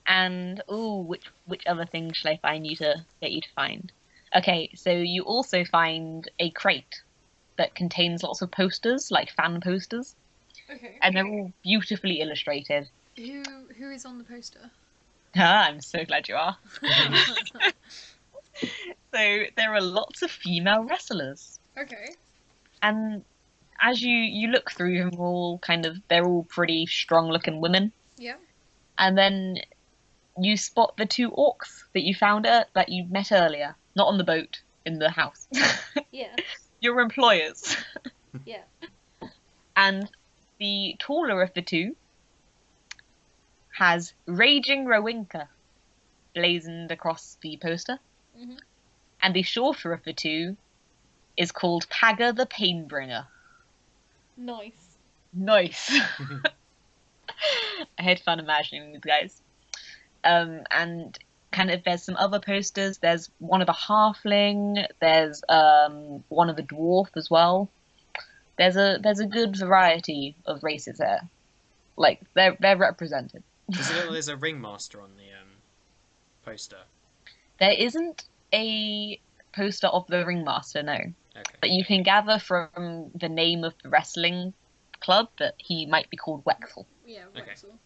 And which other thing shall I find you to get you to find? Okay, so you also find a crate that contains lots of posters, like fan posters, Okay. and they're all beautifully illustrated. Who is on the poster? Ah, I'm so glad you are. So there are lots of female wrestlers, Okay. and as you look through them, they're all pretty strong-looking women. Yeah. And then you spot the 2 orcs that you met earlier, not on the boat, in the house. Yeah. Your employers. Yeah. And the taller of the 2 has Raging Rowinka blazoned across the poster. Mhm. And the shorter of the 2 is called Pagger the Painbringer. Nice. Nice. I had fun imagining these guys. And kind of there's some other posters. There's one of a halfling. There's one of a dwarf as well. There's a good variety of races there. Like they're represented. Does it look like there's a ringmaster on the poster? There isn't a poster of the ringmaster, no. Okay. But you can gather from the name of the wrestling club that he might be called Wexel. Yeah, Okay. Wexel.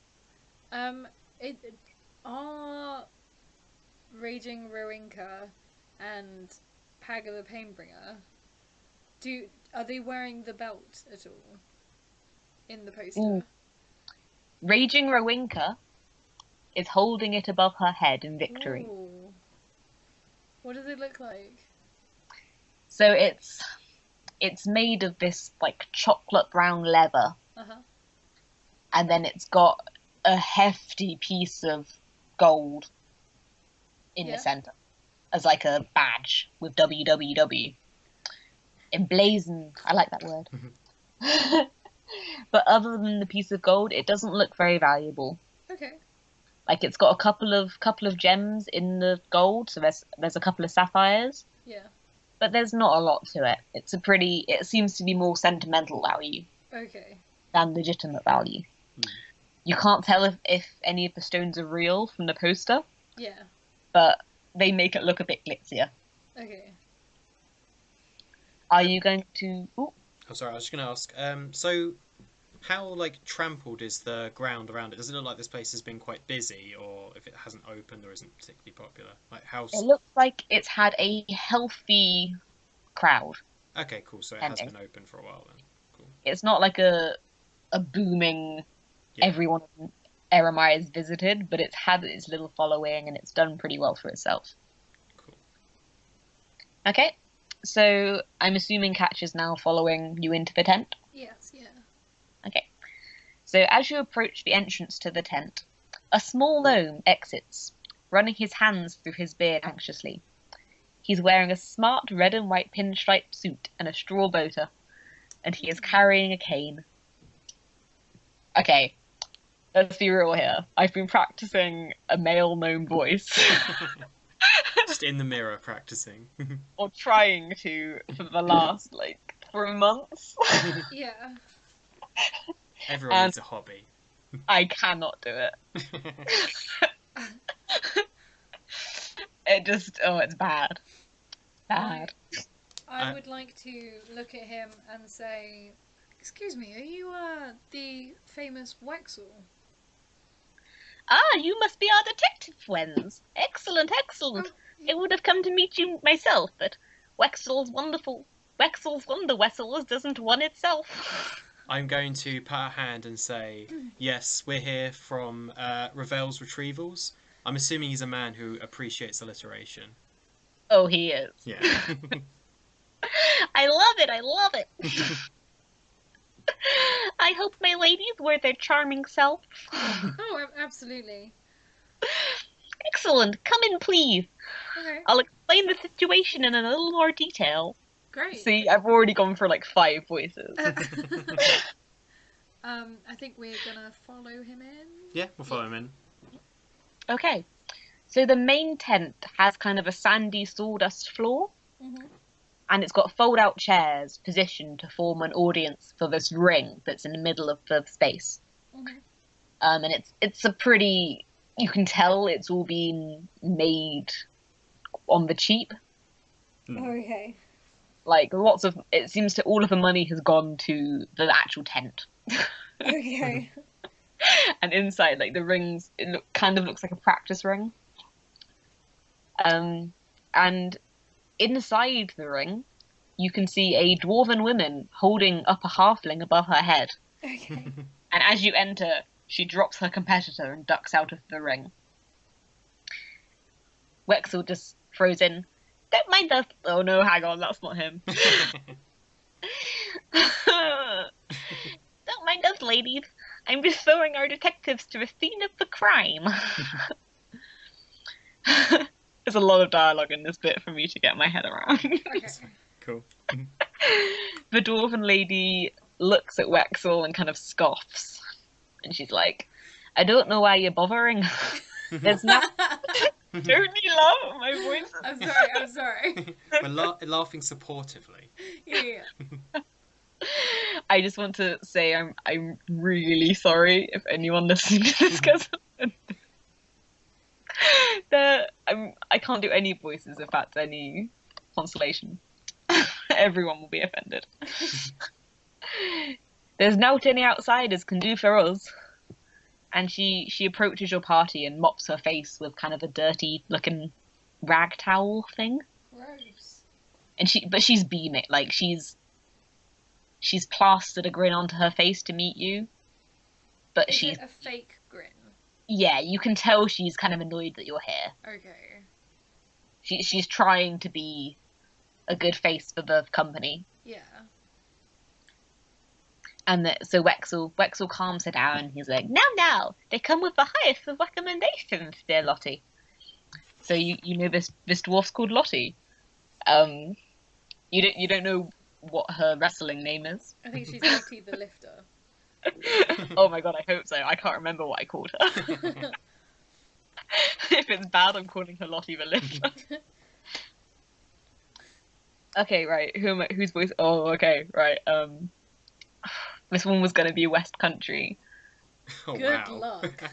Are Raging Rowinka and Pagger the Painbringer, are they wearing the belt at all in the poster? Ooh. Raging Rowinka is holding it above her head in victory. Ooh. What does it look like? So it's made of this like chocolate brown leather, Uh-huh. and then it's got a hefty piece of gold in the Yeah. center as like a badge with www emblazoned. I like that word. But other than the piece of gold, it doesn't look very valuable. Okay. Like it's got a couple of gems in the gold, so there's a couple of sapphires, Yeah. but there's not a lot to it. It seems to be more sentimental value Okay. than legitimate value. You can't tell if any of the stones are real from the poster, Yeah. but they make it look a bit glitzier. Okay. Are you going to? Ooh, Oh, sorry, I was just going to ask. So, how like trampled is the ground around it? Does it look like this place has been quite busy, or if it hasn't opened or isn't particularly popular? Like how's? it looks like it's had a healthy crowd. Okay, cool. So it has Ending. been open for a while then. Cool. It's not like a booming Yeah. everyone in Eremai has visited, but it's had its little following and it's done pretty well for itself. Cool. Okay, so I'm assuming Catch is now following you into the tent. Yes. Yeah. Okay, so as you approach the entrance to the tent, a small gnome exits, running his hands through his beard anxiously. He's wearing a smart red and white pinstripe suit and a straw boater, and he is carrying a cane. Okay, let's be real here. I've been practicing a male gnome voice, Just in the mirror practicing. or trying to, for the last, 3 months. Yeah. Everyone And- needs a hobby. I cannot do it. It's bad. Bad. I would like to look at him and say, "Excuse me, are you the famous Wexel?" Ah, you must be our detective friends. Excellent, excellent. Oh, I would have come to meet you myself, but Wexel's Wonder Wessels doesn't run itself. I'm going to put a hand and say, yes, we're here from Ravel's Retrievals. I'm assuming he's a man who appreciates alliteration. Oh, he is. Yeah. I love it. I hope my ladies were their charming selves. oh, absolutely. Excellent. Come in, please. Okay, I'll explain the situation in a little more detail. great. See, I've already gone for 5 voices. I think we're gonna follow him in. Yeah, we'll follow him in. Okay. So the main tent has kind of a sandy sawdust floor, Mm-hmm. and it's got fold-out chairs positioned to form an audience for this ring that's in the middle of the space. Mm-hmm. And it's a pretty... You can tell it's all been made on the cheap. Okay. It seems to all of the money has gone to the actual tent. Okay. And inside, the rings, kind of looks like a practice ring. And inside the ring, you can see a dwarven woman holding up a halfling above her head. Okay. And as you enter, she drops her competitor and ducks out of the ring. Wexel just throws in, "Don't mind us." Oh no, hang on, that's not him. "Don't mind us, ladies. I'm referring our detectives to the scene of the crime." There's a lot of dialogue in this bit for me to get my head around. Okay. Cool. The dwarven lady looks at Wexel and kind of scoffs. And she's like, "I don't know why you're bothering. There's not... Don't you love my voice?" I'm sorry. We're laughing supportively. Yeah. I just want to say I'm really sorry if anyone listening to this gets offended. I can't do any voices if that's any consolation. Everyone will be offended. "There's nought any outsiders can do for us." And she approaches your party and mops her face with kind of a dirty looking rag towel thing. Gross. And she's beaming, she's plastered a grin onto her face to meet you. But Is she's it a fake grin? yeah, you can tell she's kind of annoyed that you're here. Okay. She's trying to be a good face for the company. Yeah. And so Wexel calms her down. He's like, now, they come with the highest of recommendations, dear Lottie. So you know this dwarf's called Lottie. You don't know what her wrestling name is. I think she's Lottie the Lifter. Oh my god, I hope so. I can't remember what I called her. If it's bad, I'm calling her Lottie the Lifter. Okay, right. Whose voice? Oh, okay, right. This one was gonna be West Country. Oh, Good wow. luck.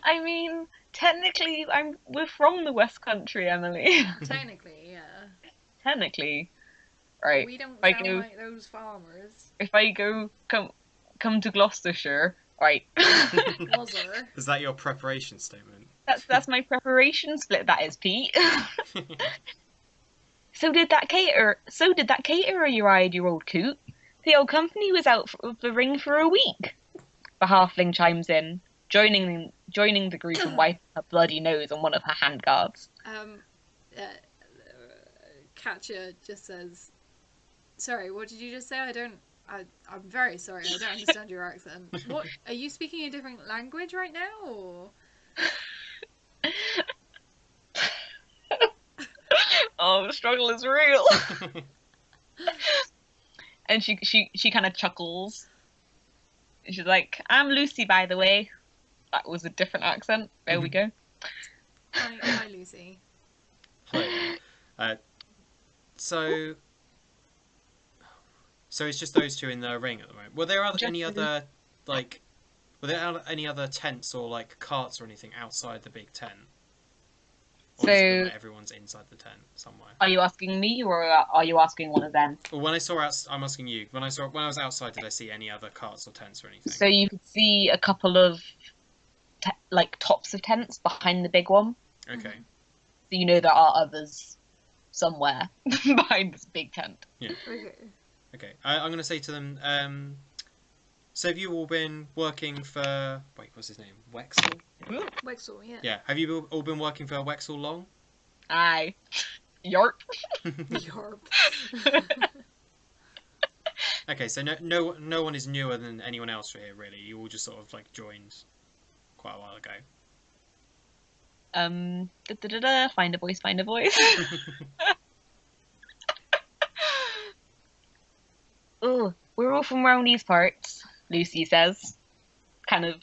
I mean, technically, we're from the West Country, Emily. Technically, yeah. Technically, right. We don't If I sound go- like those farmers. If I come to Gloucestershire, right? Wazzer. Is that your preparation statement? That's my preparation split. That is, Pete. So did that caterer you eyed, your old coot. The old company was out of the ring for a week. The halfling chimes in, joining the group and wiping her bloody nose on one of her handguards. Katja just says, "Sorry, what did you just say? I'm very sorry. I don't understand your accent. What are you speaking a different language right now?" Or... Oh, the struggle is real. And she kind of chuckles. She's like, "I'm Lucy, by the way." That was a different accent. There we go. Hi, Lucy. Hi. So it's just those two in the ring at the moment. Were there any other tents or like carts or anything outside the big tent? Or So- is it that everyone's inside the tent somewhere? Are you asking me, or are you asking one of them? Well, I'm asking you. When I was outside, did I see any other carts or tents or anything? So you could see a couple of tops of tents behind the big one. Okay. So you know there are others somewhere behind this big tent. Yeah. Okay. Okay. I'm going to say to them. So have you all been working for? Wait, what's his name? Wexel. Wexel, yeah. Yeah. Have you all been working for Wexel long? Aye. Yarp. Yarp. Okay, so no one is newer than anyone else here, really. You all just sort of like joined quite a while ago. Find a voice. Oh, we're all from around these parts, Lucy says, kind of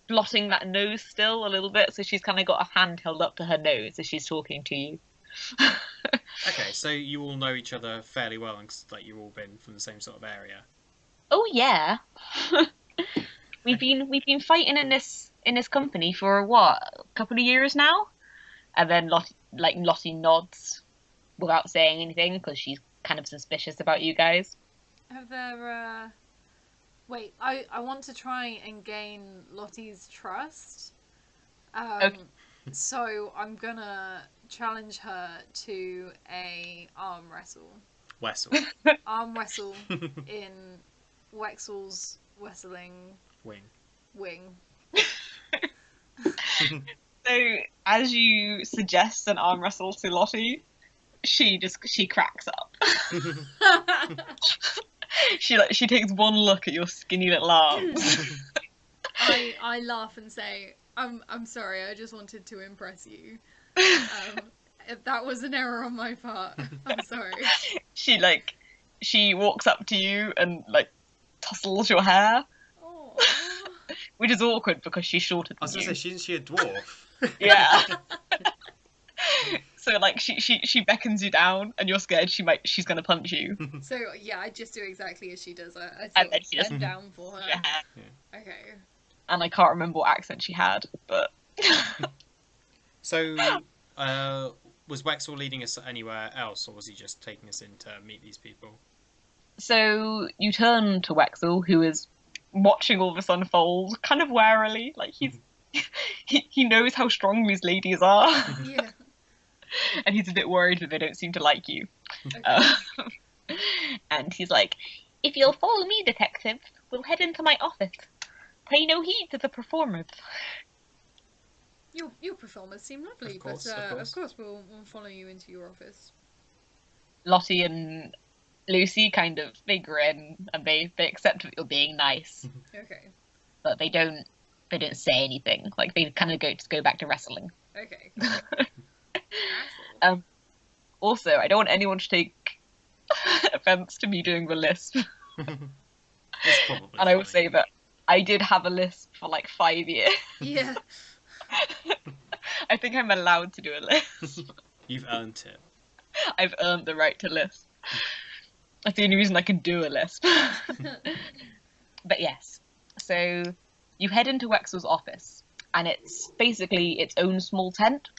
blotting that nose still a little bit, so she's kind of got a hand held up to her nose as she's talking to you. Okay, so you all know each other fairly well, and like you've all been from the same sort of area. Oh yeah. We've been fighting in this company for what, a couple of years now, and then Lottie nods without saying anything because she's kind of suspicious about you guys. Have there, Wait, I want to try and gain Lottie's trust. Okay. So I'm gonna challenge her to a arm wrestle. Wessel. Arm wrestle in Wexel's wrestling Wing. So as you suggest an arm wrestle to Lottie, she cracks up. She takes one look at your skinny little arms. I laugh and say, I'm sorry, I just wanted to impress you. If that was an error on my part, I'm sorry. She walks up to you and tussles your hair, Oh. which is awkward because she's shorter than I was gonna you. say, isn't she a dwarf? Yeah. So she beckons you down, and you're scared she's gonna punch you. So yeah, I just do exactly as she does. I And sort then of she just- bend down for her. Yeah. Okay. And I can't remember what accent she had, but So, was Wexel leading us anywhere else, or was he just taking us in to meet these people? so you turn to Wexel, who is watching all this unfold, kind of warily, like he knows how strong these ladies are, Yeah. and he's a bit worried that they don't seem to like you. Okay. And he's like, "If you'll follow me, detective, we'll head into my office. Pay no heed to the performers." Your performers seem lovely, Of course, but of course. we'll follow you into your office. Lottie and Lucy kind of they grin and they accept that you're being nice, Okay. but they don't say anything. Like they kind of go back to wrestling. Okay. Cool. Also, I don't want anyone to take offense to me doing the lisp. It's probably And I will funny. say that I did have a lisp for like 5 years. Yeah. I think I'm allowed to do a lisp. You've earned it. I've earned the right to lisp. That's the only reason I can do a lisp. But yes, so you head into Wexel's office, and it's basically its own small tent,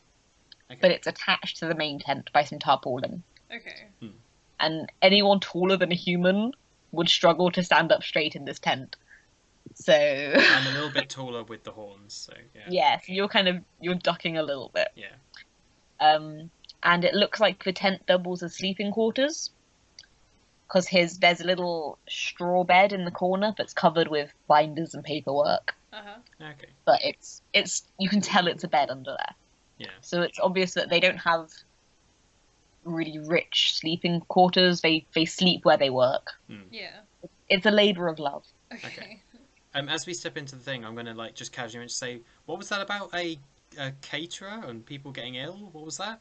Okay. but it's attached to the main tent by some tarpaulin. Okay. And anyone taller than a human would struggle to stand up straight in this tent. So I'm a little bit taller with the horns, so yeah. yes, you're ducking a little bit. Yeah. And it looks like the tent doubles as sleeping quarters, because there's a little straw bed in the corner that's covered with binders and paperwork. Okay. But it's you can tell it's a bed under there. Yeah. So it's obvious that they don't have really rich sleeping quarters. They sleep where they work. Yeah. It's a labour of love. Okay. As we step into the thing, I'm gonna like just casually say, what was that about a caterer and people getting ill? What was that?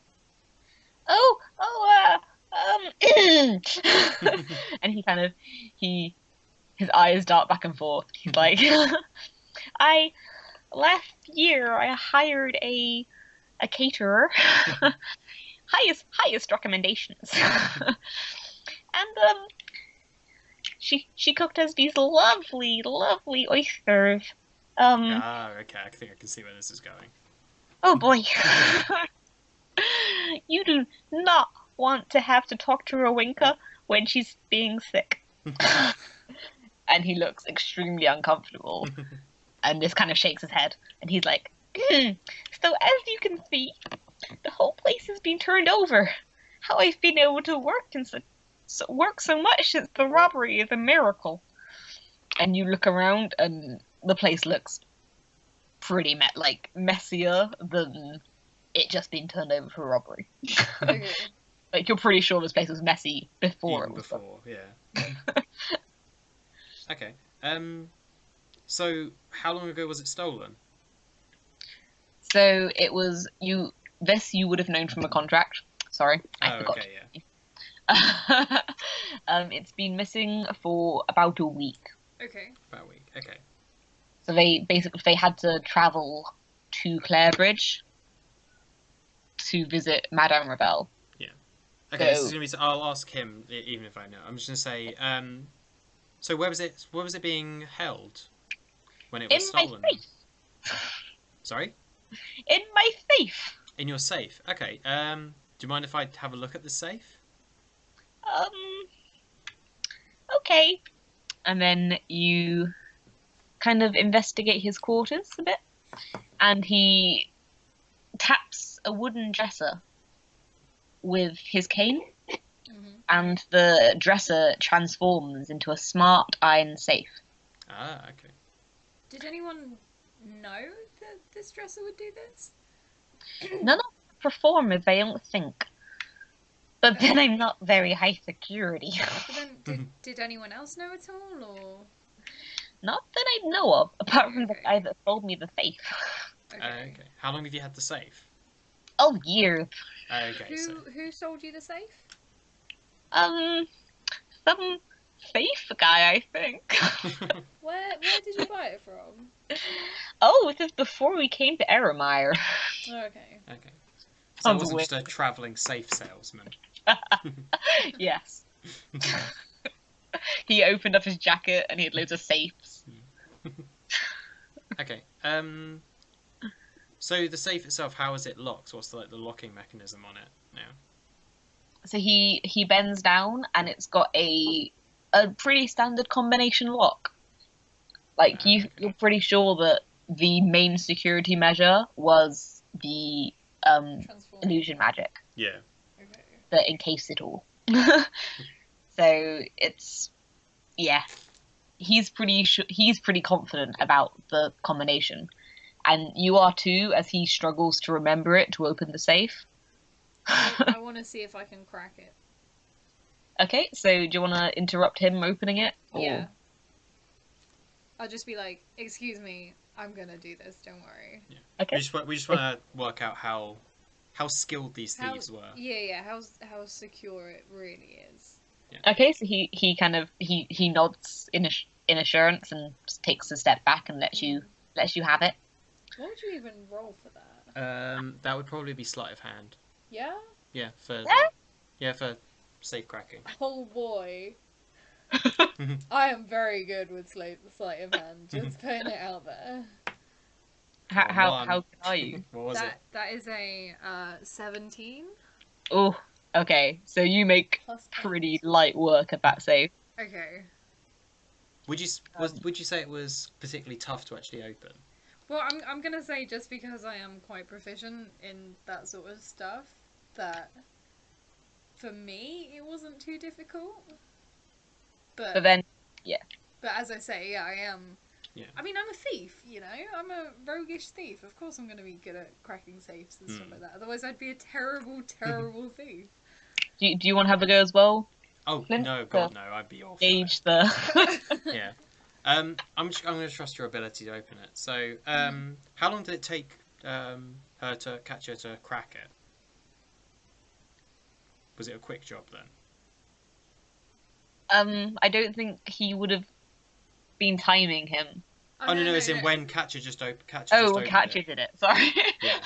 And his eyes dart back and forth. He's like, last year I hired a caterer, highest recommendations, and she cooked us these lovely oysters. Okay, I think I can see where this is going. Oh boy. You do not want to have to talk to Rowinka when she's being sick. And he looks extremely uncomfortable and just kind of shakes his head. And he's like, so as you can see, the whole place has been turned over. How I've been able to work so much since the robbery is a miracle. And you look around and the place looks pretty messier than it just been turned over for robbery. Okay. Like you're pretty sure this place was messy before Even it was before, yeah. Okay. So how long ago was it stolen? So it was you would have known from a contract. Sorry, I forgot. Okay, yeah. It's been missing for about a week. Okay. About a week. Okay. So they had to travel to Clarebridge to visit Madame Ravel. Yeah. Okay, this So- is gonna be. I'll ask him even if I know. I'm just gonna say. So where was it? Where was it being held when it was In stolen? my safe. Sorry. In my safe. In your safe. Okay. Do you mind if I have a look at the safe? Okay. And then you kind of investigate his quarters a bit, and he taps a wooden dresser with his cane, and the dresser transforms into a smart iron safe. Ah, okay. Did anyone know that this dresser would do this? None of the performers, I don't think. But then I'm not very high security. But then, did anyone else know at all, or? Not that I know of, apart from the Okay. guy that sold me the safe. Okay. How long have you had the safe? Oh, years. Okay. So. Who sold you the safe? Some safe guy, I think. Where did you buy it from? Oh, this is before we came to Eremire. Okay. Okay. So I Sounds wasn't weird. just a travelling safe salesman. Yes. He opened up his jacket and he had loads of safes. Okay. So the safe itself, how is it locked? What's the locking mechanism on it now? So he bends down and it's got a pretty standard combination lock. Like Okay. you're pretty sure that the main security measure was the Transform. illusion magic Yeah. Okay. that encased it all. So it's he's pretty confident about the combination, and you are too, as he struggles to remember it to open the safe. I want to see if I can crack it. Okay, so do you want to interrupt him opening it? Or... Yeah. I'll just be like, excuse me, I'm gonna do this, don't worry. Yeah. Okay. We just want to work out how skilled these thieves were. Yeah, how secure it really is. Yeah. Okay, so he kind of he nods in assurance and takes a step back and lets you have it. What would you even roll for that? That would probably be sleight of hand. Yeah? Yeah, for safe cracking. Oh boy. I am very good with sleight of hand, just putting it out there. How good are you? What was it? That is a 17. Oh, okay. So you make Plus pretty light work of that save. Okay. Would you say it was particularly tough to actually open? Well, I'm gonna say just because I am quite proficient in that sort of stuff, that for me it wasn't too difficult. But then, yeah. But as I say, yeah, I am. Yeah. I mean, I'm a thief, you know? I'm a roguish thief. Of course I'm going to be good at cracking safes and stuff like that. Otherwise I'd be a terrible, terrible thief. Do you want to have a go as well? Oh, Flint? no, God, no, I'd be awful. Gauge the... Yeah. I'm going to trust your ability to open it. So, how long did it take Katja to crack it? Was it a quick job then? I don't think he would have been timing him. Oh, no, as in when Katja just opened Katja it. did it, sorry. Yeah.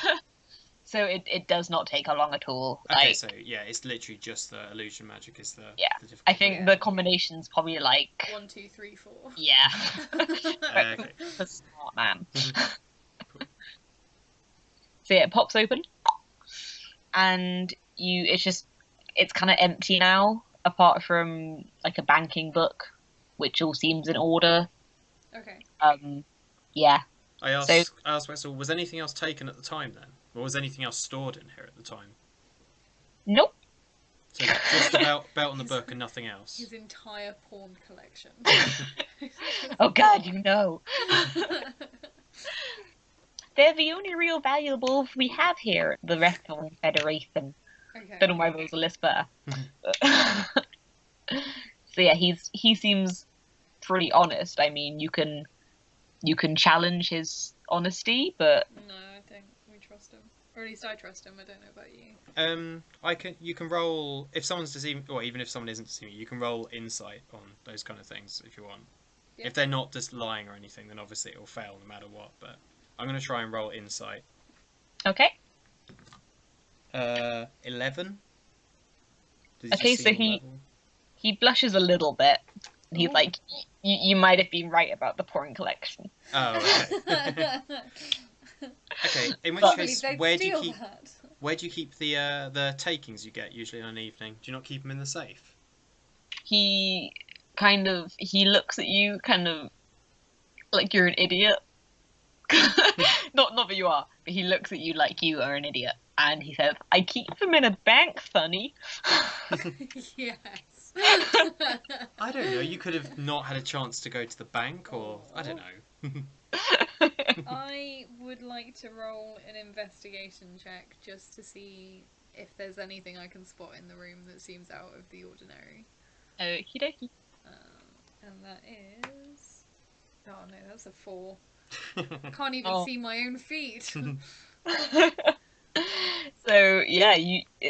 So it does not take long at all. Okay, like, so yeah, it's literally just the illusion magic is the difficult I think bit. the combination's probably like 1, 2, 3, 4. yeah. Okay. The smart man. So yeah, it pops open, and it's kind of empty now, apart from like a banking book, which all seems in order. Okay. Yeah. I asked Wexel, was anything else taken at the time then? Or was anything else stored in here at the time? Nope. So just the belt and the book and nothing else? His entire porn collection. Oh god, you know. They're the only real valuables we have here at the rest of the Federation. Okay. Don't know why there was a list there. So yeah, he seems pretty honest. I mean, you can challenge his honesty, but No, I think we trust him. Or at least I trust him. I don't know about you. You can roll if someone's deceiving, or even if someone isn't deceiving, you can roll insight on those kind of things if you want. Yeah. If they're not just lying or anything, then obviously it will fail no matter what. But I'm going to try and roll insight. okay. 11. Okay, so he blushes a little bit. He's like, you might have been right about the porn collection. Oh, okay. Okay, in which case, where do you keep the takings you get usually on an evening? Do you not keep them in the safe? He looks at you kind of like you're an idiot. not that you are, but he looks at you like you are an idiot. And he says, I keep them in a bank, Sonny. Yes. I don't know, you could have not had a chance to go to the bank, or I don't know. I would like to roll an investigation check just to see if there's anything I can spot in the room that seems out of the ordinary. Okie dokie. And that is... Oh no, that's a 4. I can't even see my own feet. So yeah,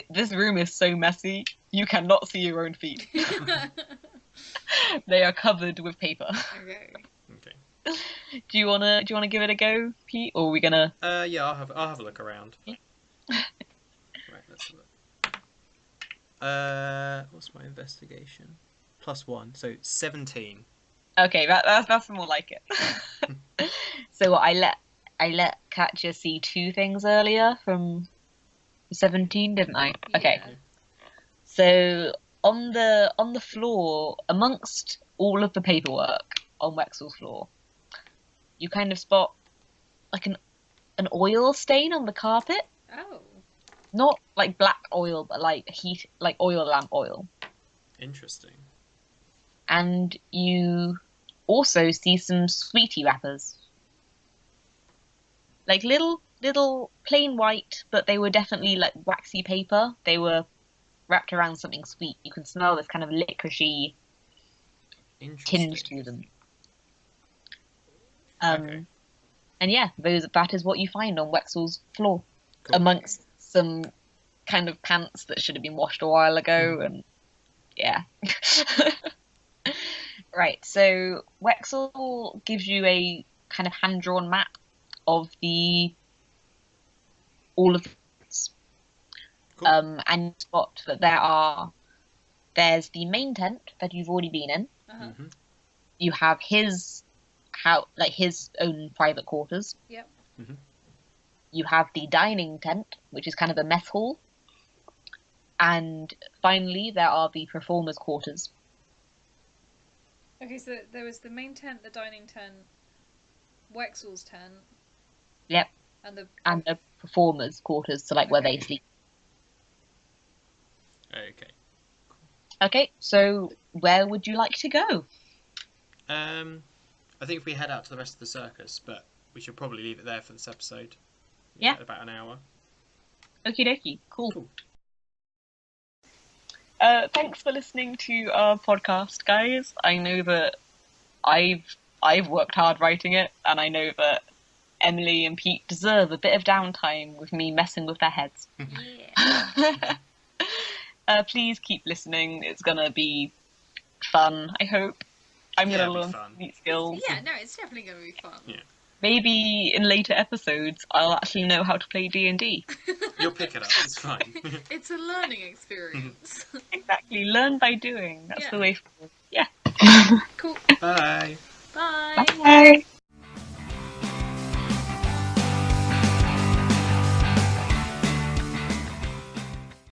this room is so messy, you cannot see your own feet. They are covered with paper. Okay. Do you wanna give it a go, Pete, or are we gonna? Yeah, I'll have a look around. Yeah. Right, let's look. What's my investigation? +1, so 17. Okay, that's more like it. So I let Katja see 2 things earlier from 17, didn't I? Yeah. Okay. So on the floor, amongst all of the paperwork on Wexel's floor, you kind of spot like an oil stain on the carpet. Oh. Not like black oil, but like oil lamp oil. Interesting. And you also see some sweetie wrappers. like little plain white, but they were definitely like waxy paper. They were wrapped around something sweet. You can smell this kind of licoricey tinge to them. Okay. And yeah, that is what you find on Wexel's floor, Cool. amongst some kind of pants that should have been washed a while ago, and yeah. Right, so Wexel gives you a kind of hand-drawn map of all of the Cool. and you spot that there's the main tent that you've already been in. Uh-huh. You have his own private quarters. Yep. You have the dining tent, which is kind of a mess hall. And finally, there are the performers' quarters. Okay, so there was the main tent, the dining tent, Wexel's tent. Yep. And the performers' quarters, so like where Okay. they sleep. Okay. Okay, so where would you like to go? I think if we head out to the rest of the circus, but we should probably leave it there for this episode. Yeah. About an hour. Okie dokie, cool. Cool. Thanks for listening to our podcast, guys. I know that I've worked hard writing it, and I know that Emily and Pete deserve a bit of downtime with me messing with their heads. Yeah. Please keep listening. It's gonna be fun, I hope. I'm gonna learn neat skills. Yeah, no, it's definitely going to be fun. Yeah. Maybe in later episodes, I'll actually know how to play D&D. You'll pick it up. It's fine. It's a learning experience. Exactly. Learn by doing. That's Yeah. the way forward. Yeah. Cool. Bye. Bye. Bye.